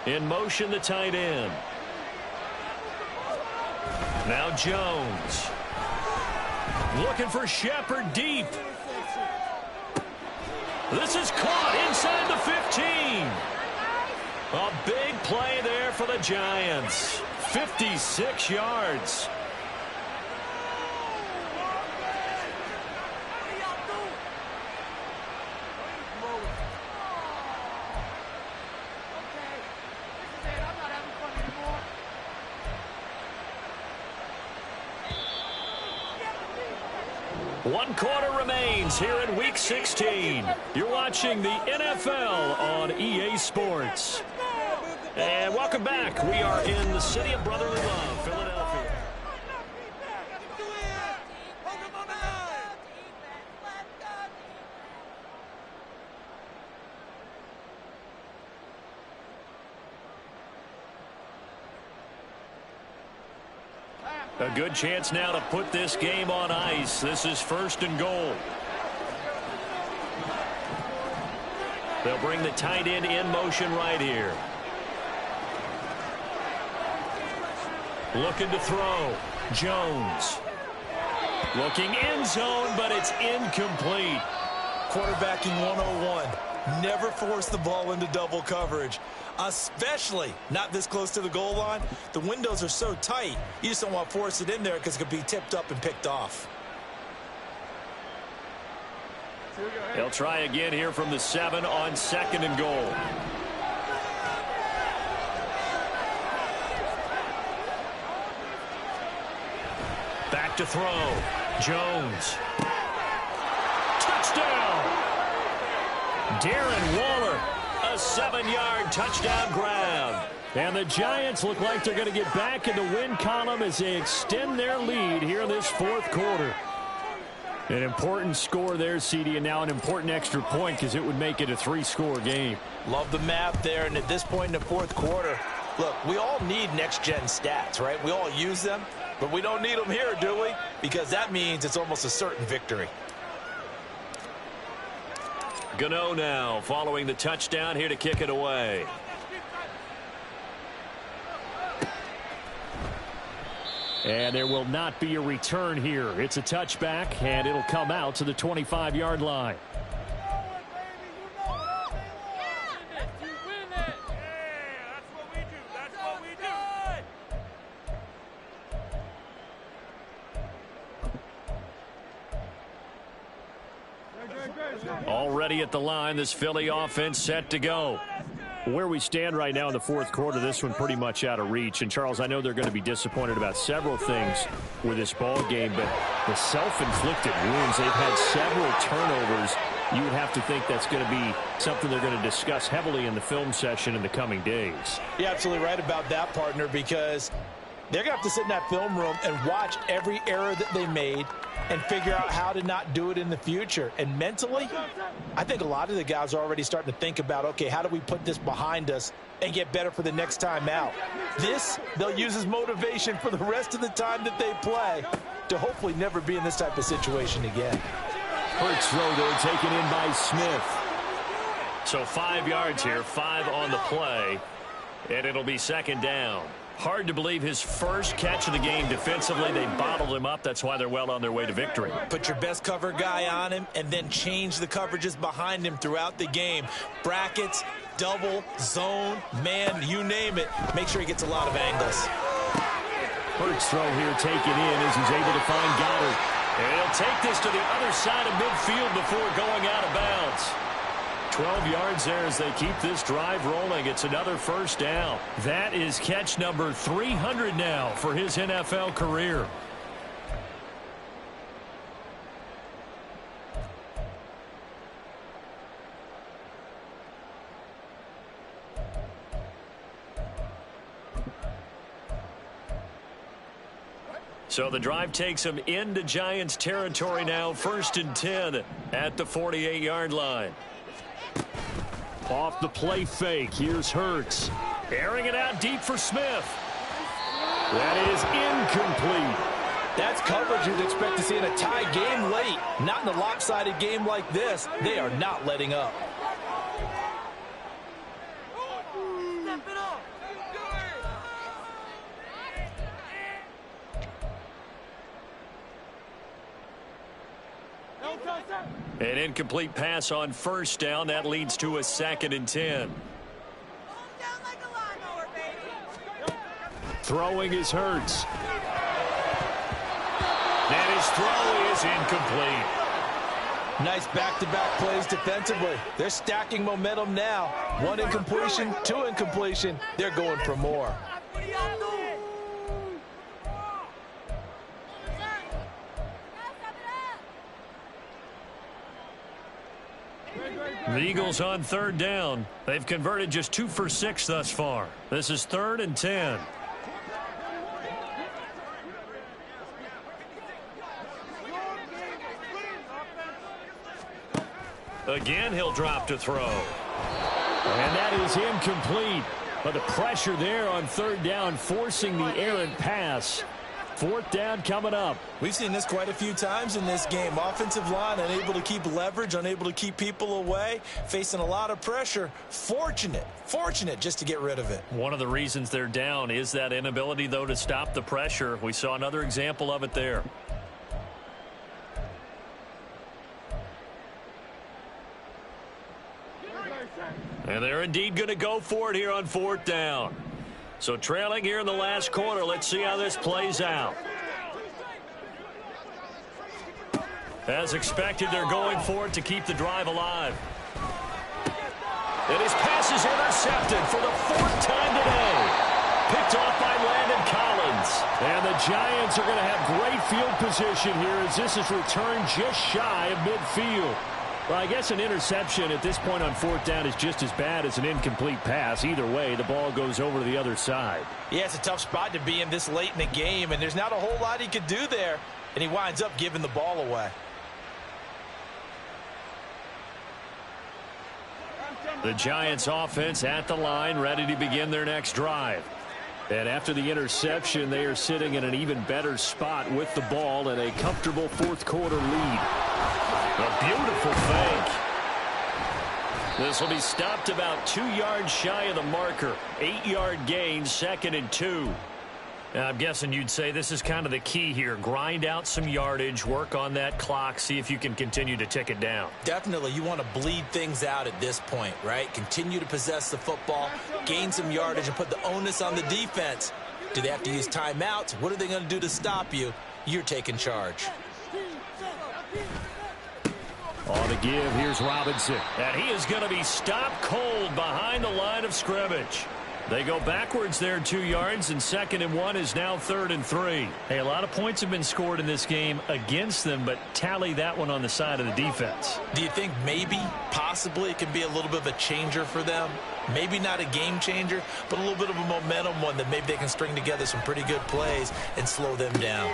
In motion, the tight end. Now Jones. Looking for Shepard deep. This is caught inside the 15. A big play there for the Giants. 56 yards. One quarter remains here in Week 16. You're watching the NFL on EA Sports. And welcome back. We are in the city of brotherly love, Philadelphia. A good chance now to put this game on ice. This is 1st and goal. They'll bring the tight end in motion right here. Looking to throw. Jones. Looking end zone, but it's incomplete. Quarterbacking 101. Never force the ball into double coverage, especially not this close to the goal line. The windows are so tight, you just don't want to force it in there because it could be tipped up and picked off. They'll try again here from the 7 on 2nd and goal. Back to throw. Jones. Touchdown! Darren Waller, a 7-yard touchdown grab. And the Giants look like they're going to get back in the win column as they extend their lead here in this 4th quarter. An important score there, CD, and now an important extra point because it would make it a 3-score game. Love the math there, and at this point in the 4th quarter, look, we all need next-gen stats, right? We all use them, but we don't need them here, do we? Because that means it's almost a certain victory. Gano now following the touchdown here to kick it away. And there will not be a return here. It's a touchback, and it'll come out to the 25-yard line. Already at the line, this Philly offense set to go. Where we stand right now in the 4th quarter, this one pretty much out of reach. And, Charles, I know they're going to be disappointed about several things with this ball game, but the self-inflicted wounds, they've had several turnovers. You would have to think that's going to be something they're going to discuss heavily in the film session in the coming days. You're absolutely right about that, partner, because they're going to have to sit in that film room and watch every error that they made and figure out how to not do it in the future. And mentally, I think a lot of the guys are already starting to think about, okay, how do we put this behind us and get better for the next time out? This, they'll use as motivation for the rest of the time that they play to hopefully never be in this type of situation again. Hurts throw there, taken in by Smith. So 5 yards here, 5 on the play, and it'll be 2nd down. Hard to believe his first catch of the game defensively. They bottled him up. That's why they're well on their way to victory. Put your best cover guy on him and then change the coverages behind him throughout the game. Brackets, double, zone, man, you name it. Make sure he gets a lot of angles. Hurts throw here taken in as he's able to find Goddard. And he'll take this to the other side of midfield before going out of bounds. 12 yards there as they keep this drive rolling. It's another 1st down. That is catch number 300 now for his NFL career. So the drive takes him into Giants territory now. 1st and 10 at the 48-yard line. Off the play fake. Here's Hurts. Airing it out deep for Smith. That is incomplete. That's coverage you'd expect to see in a tie game late. Not in a lopsided game like this. They are not letting up. An incomplete pass on 1st down. That leads to a 2nd and 10. Throwing is Hurts. And his throw is incomplete. Nice back-to-back plays defensively. They're stacking momentum now. 1 incompletion, 2 incompletion. They're going for more. The Eagles on 3rd down. They've converted just 2 for 6 thus far. This is 3rd and 10. Again, he'll drop to throw. And that is incomplete. But the pressure there on 3rd down, forcing the errant pass. 4th down coming up. We've seen this quite a few times in this game. Offensive line unable to keep leverage, unable to keep people away, facing a lot of pressure. Fortunate just to get rid of it. One of the reasons they're down is that inability, though, to stop the pressure. We saw another example of it there. And they're indeed going to go for it here on 4th down. So trailing here in the last quarter. Let's see how this plays out. As expected, they're going for it to keep the drive alive. And his pass is intercepted for the 4th time today. Picked off by Landon Collins. And the Giants are going to have great field position here as this is returned just shy of midfield. Well, I guess an interception at this point on 4th down is just as bad as an incomplete pass. Either way, the ball goes over to the other side. Yeah, it's a tough spot to be in this late in the game, and there's not a whole lot he could do there, and he winds up giving the ball away. The Giants offense at the line, ready to begin their next drive. And after the interception, they are sitting in an even better spot with the ball and a comfortable 4th quarter lead. A beautiful fake. This will be stopped about 2 yards shy of the marker. 8-yard gain, 2nd and 2. Now, I'm guessing you'd say this is kind of the key here. Grind out some yardage, work on that clock, see if you can continue to tick it down. Definitely, you want to bleed things out at this point, right? Continue to possess the football, gain some yardage, and put the onus on the defense. Do they have to use timeouts? What are they going to do to stop you? You're taking charge. On the give, here's Robinson. And he is going to be stopped cold behind the line of scrimmage. They go backwards there 2 yards, and 2nd and 1 is now 3rd and 3. Hey, a lot of points have been scored in this game against them, but tally that one on the side of the defense. Do you think maybe, possibly, it can be a little bit of a changer for them? Maybe not a game changer, but a little bit of a momentum one that maybe they can string together some pretty good plays and slow them down.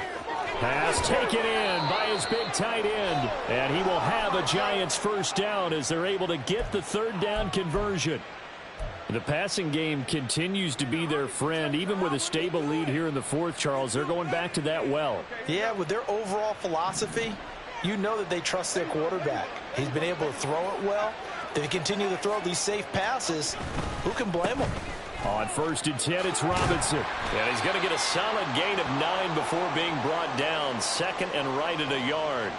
Pass taken in by his big tight end. And he will have a Giants 1st down as they're able to get the 3rd down conversion. The passing game continues to be their friend. Even with a stable lead here in the 4th, Charles, they're going back to that well. Yeah, with their overall philosophy, you know that they trust their quarterback. He's been able to throw it well. If they continue to throw these safe passes, who can blame them? On 1st and 10, it's Robinson. And he's going to get a solid gain of 9 before being brought down. 2nd and right at a yard.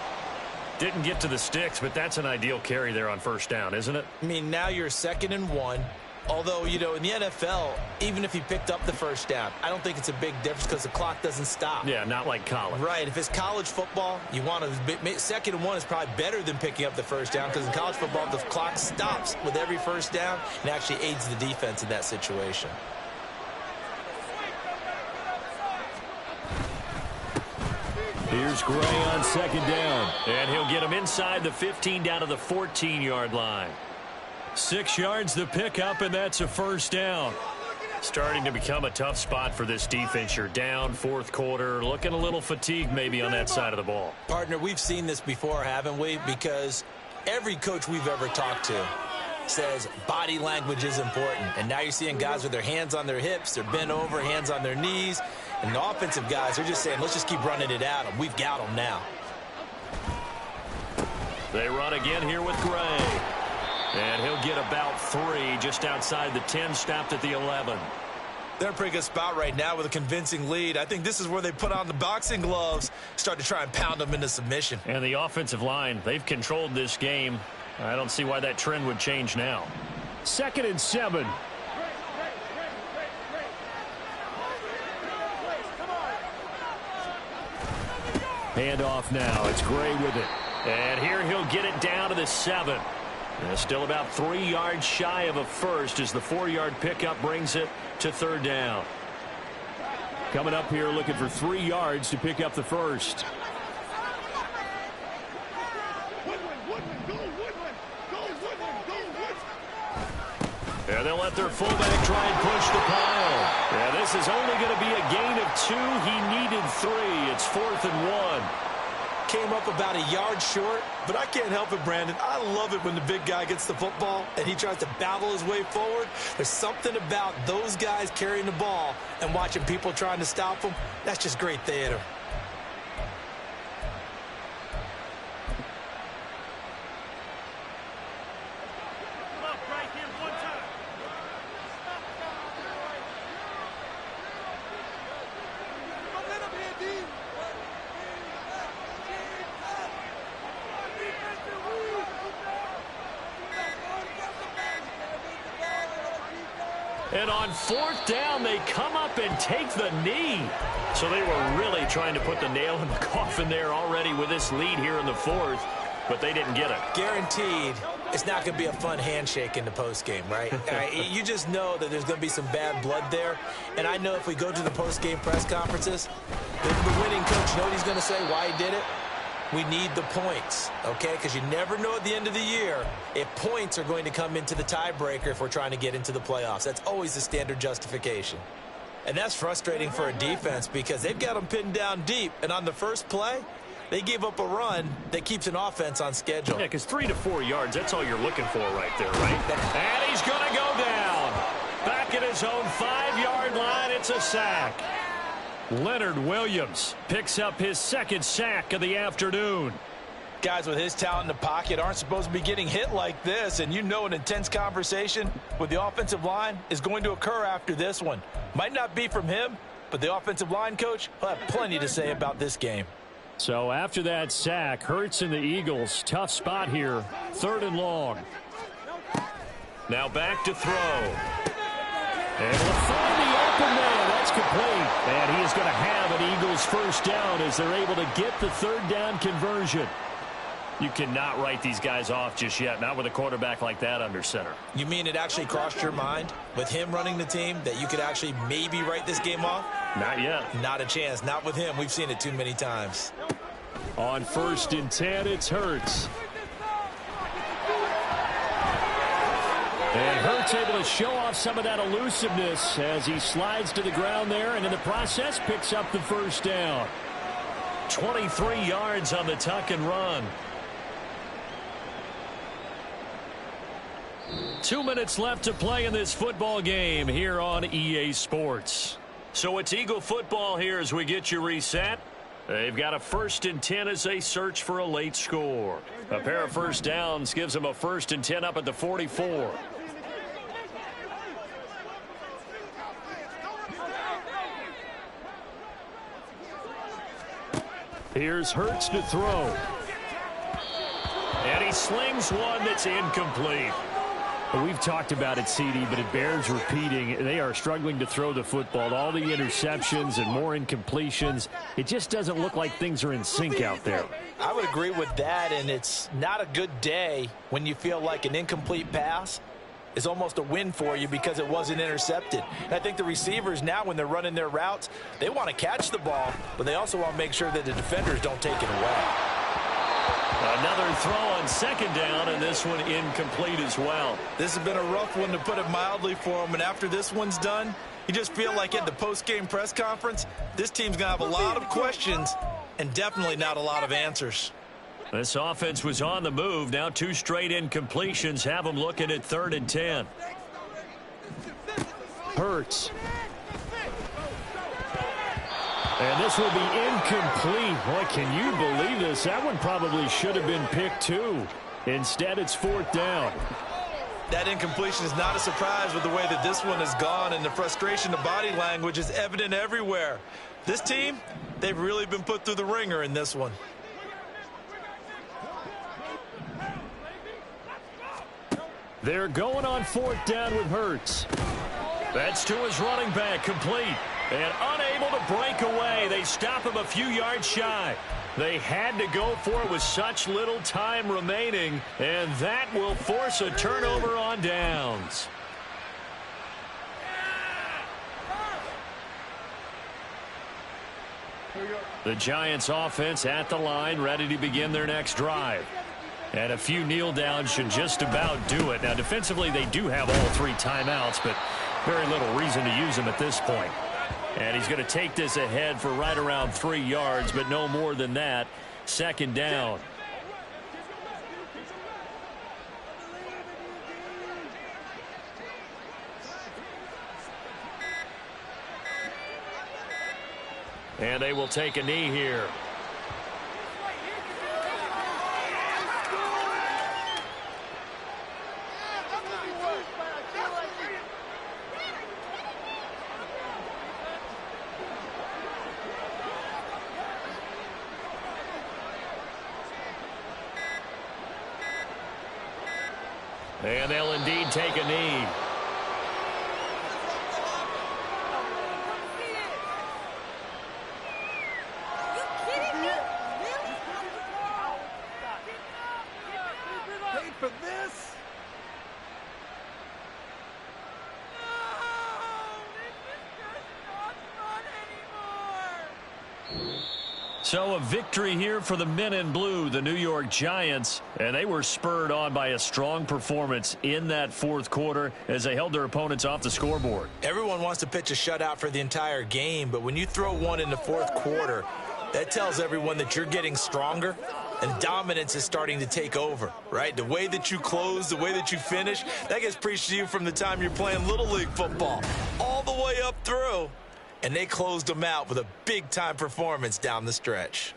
Didn't get to the sticks, but that's an ideal carry there on 1st down, isn't it? I mean, now you're 2nd and 1. Although, you know, in the NFL, even if he picked up the 1st down, I don't think it's a big difference because the clock doesn't stop. Yeah, not like college. Right. If it's college football, you want to 2nd and 1 is probably better than picking up the 1st down because in college football, the clock stops with every 1st down and actually aids the defense in that situation. Here's Gray on 2nd down. And he'll get him inside the 15 down to the 14-yard line. 6 yards to pick up, and that's a 1st down. Starting to become a tough spot for this defense. You're down 4th quarter, looking a little fatigued maybe on that side of the ball. Partner, we've seen this before, haven't we? Because every coach we've ever talked to says body language is important. And now you're seeing guys with their hands on their hips, they're bent over, hands on their knees. And the offensive guys are just saying, let's just keep running it at them. We've got them now. They run again here with Gray. And he'll get about 3 just outside the 10, stopped at the 11. They're in a pretty good spot right now with a convincing lead. I think this is where they put on the boxing gloves, start to try and pound them into submission. And the offensive line, they've controlled this game. I don't see why that trend would change now. 2nd and 7. Handoff now. It's Gray with it. And here he'll get it down to the 7. Still about 3 yards shy of a first as the 4-yard pickup brings it to 3rd down. Coming up here looking for 3 yards to pick up the first. And they'll let their fullback try and push the pile. Yeah, this is only going to be a gain of 2. He needed 3. It's 4th and 1. Came up about a yard short, but I can't help it, Brandon. I love it when the big guy gets the football and he tries to battle his way forward. There's something about those guys carrying the ball and watching people trying to stop them. That's just great theater. And on 4th down, they come up and take the knee. So they were really trying to put the nail in the coffin there already with this lead here in the 4th, but they didn't get it. Guaranteed it's not going to be a fun handshake in the postgame, right? You just know that there's going to be some bad blood there. And I know if we go to the postgame press conferences, the winning coach, you know what he's going to say, why he did it? We need the points, okay? Because you never know at the end of the year if points are going to come into the tiebreaker if we're trying to get into the playoffs. That's always the standard justification. And that's frustrating for a defense because they've got them pinned down deep. And on the first play, they gave up a run that keeps an offense on schedule. Yeah, because 3 to 4 yards, that's all you're looking for right there, right? And he's going to go down. Back at his own 5-yard line, it's a sack. Leonard Williams picks up his 2nd sack of the afternoon. Guys with his talent in the pocket aren't supposed to be getting hit like this, and you know an intense conversation with the offensive line is going to occur after this one. Might not be from him, but the offensive line coach will have plenty to say about this game. So after that sack, Hurts and the Eagles, tough spot here, 3rd and long. Now back to throw. And we'll find the open man. That's complete. And he is going to have an Eagles 1st down as they're able to get the 3rd down conversion. You cannot write these guys off just yet, not with a quarterback like that under center. You mean it actually crossed your mind with him running the team that you could actually maybe write this game off? Not yet. Not a chance. Not with him. We've seen it too many times. On 1st and 10, it's Hurts. And Hurts able to show off some of that elusiveness as he slides to the ground there and in the process picks up the 1st down. 23 yards on the tuck and run. 2 minutes left to play in this football game here on EA Sports. So it's Eagle football here as we get you reset. They've got a 1st and 10 as they search for a late score. A pair of 1st downs gives them a 1st and 10 up at the 44. Here's Hurts to throw. And he slings one that's incomplete. We've talked about it, CD, but it bears repeating. They are struggling to throw the football. All the interceptions and more incompletions. It just doesn't look like things are in sync out there. I would agree with that, and it's not a good day when you feel like an incomplete pass is almost a win for you because it wasn't intercepted. And I think the receivers now, when they're running their routes, they want to catch the ball, but they also want to make sure that the defenders don't take it away. Another throw on 2nd down, and this one incomplete as well. This has been a rough one, to put it mildly, for them. And after this one's done, you just feel like at the post-game press conference, this team's going to have a lot of questions and definitely not a lot of answers. This offense was on the move. Now 2 straight incompletions have them looking at 3rd and 10. Hurts. And this will be incomplete. Boy, can you believe this? That one probably should have been picked too. Instead, it's 4th down. That incompletion is not a surprise with the way that this one has gone, and the frustration, the body language is evident everywhere. This team, they've really been put through the ringer in this one. They're going on 4th down with Hurts. That's to his running back, complete. And unable to break away. They stop him a few yards shy. They had to go for it with such little time remaining, and that will force a turnover on downs. The Giants offense at the line, ready to begin their next drive. And a few kneel downs should just about do it. Now, defensively, they do have all 3 timeouts, but very little reason to use them at this point. And he's going to take this ahead for right around 3 yards, but no more than that. Second down. And they will take a knee here. And they'll indeed take a knee. For this? So a victory here for the men in blue, the New York Giants, and they were spurred on by a strong performance in that fourth quarter as they held their opponents off the scoreboard. Everyone wants to pitch a shutout for the entire game, but when you throw one in the fourth quarter, that tells everyone that you're getting stronger and dominance is starting to take over, right? The way that you close, the way that you finish, that gets preached to you from the time you're playing Little League football all the way up through. And they closed them out with a big-time performance down the stretch.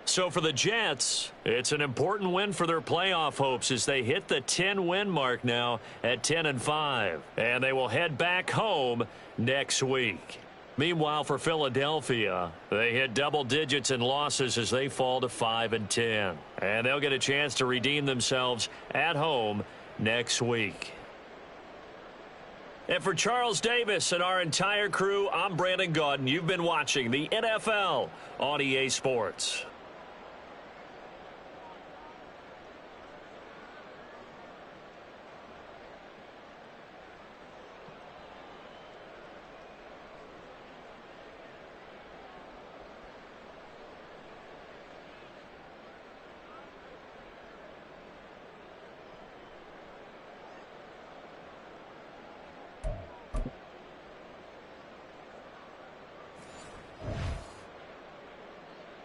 So for the Jets, it's an important win for their playoff hopes as they hit the 10-win mark now at 10-5. And they will head back home next week. Meanwhile, for Philadelphia, they hit double digits in losses as they fall to 5-10. And they'll get a chance to redeem themselves at home next week. And for Charles Davis and our entire crew, I'm Brandon Gaudin. You've been watching the NFL on EA Sports.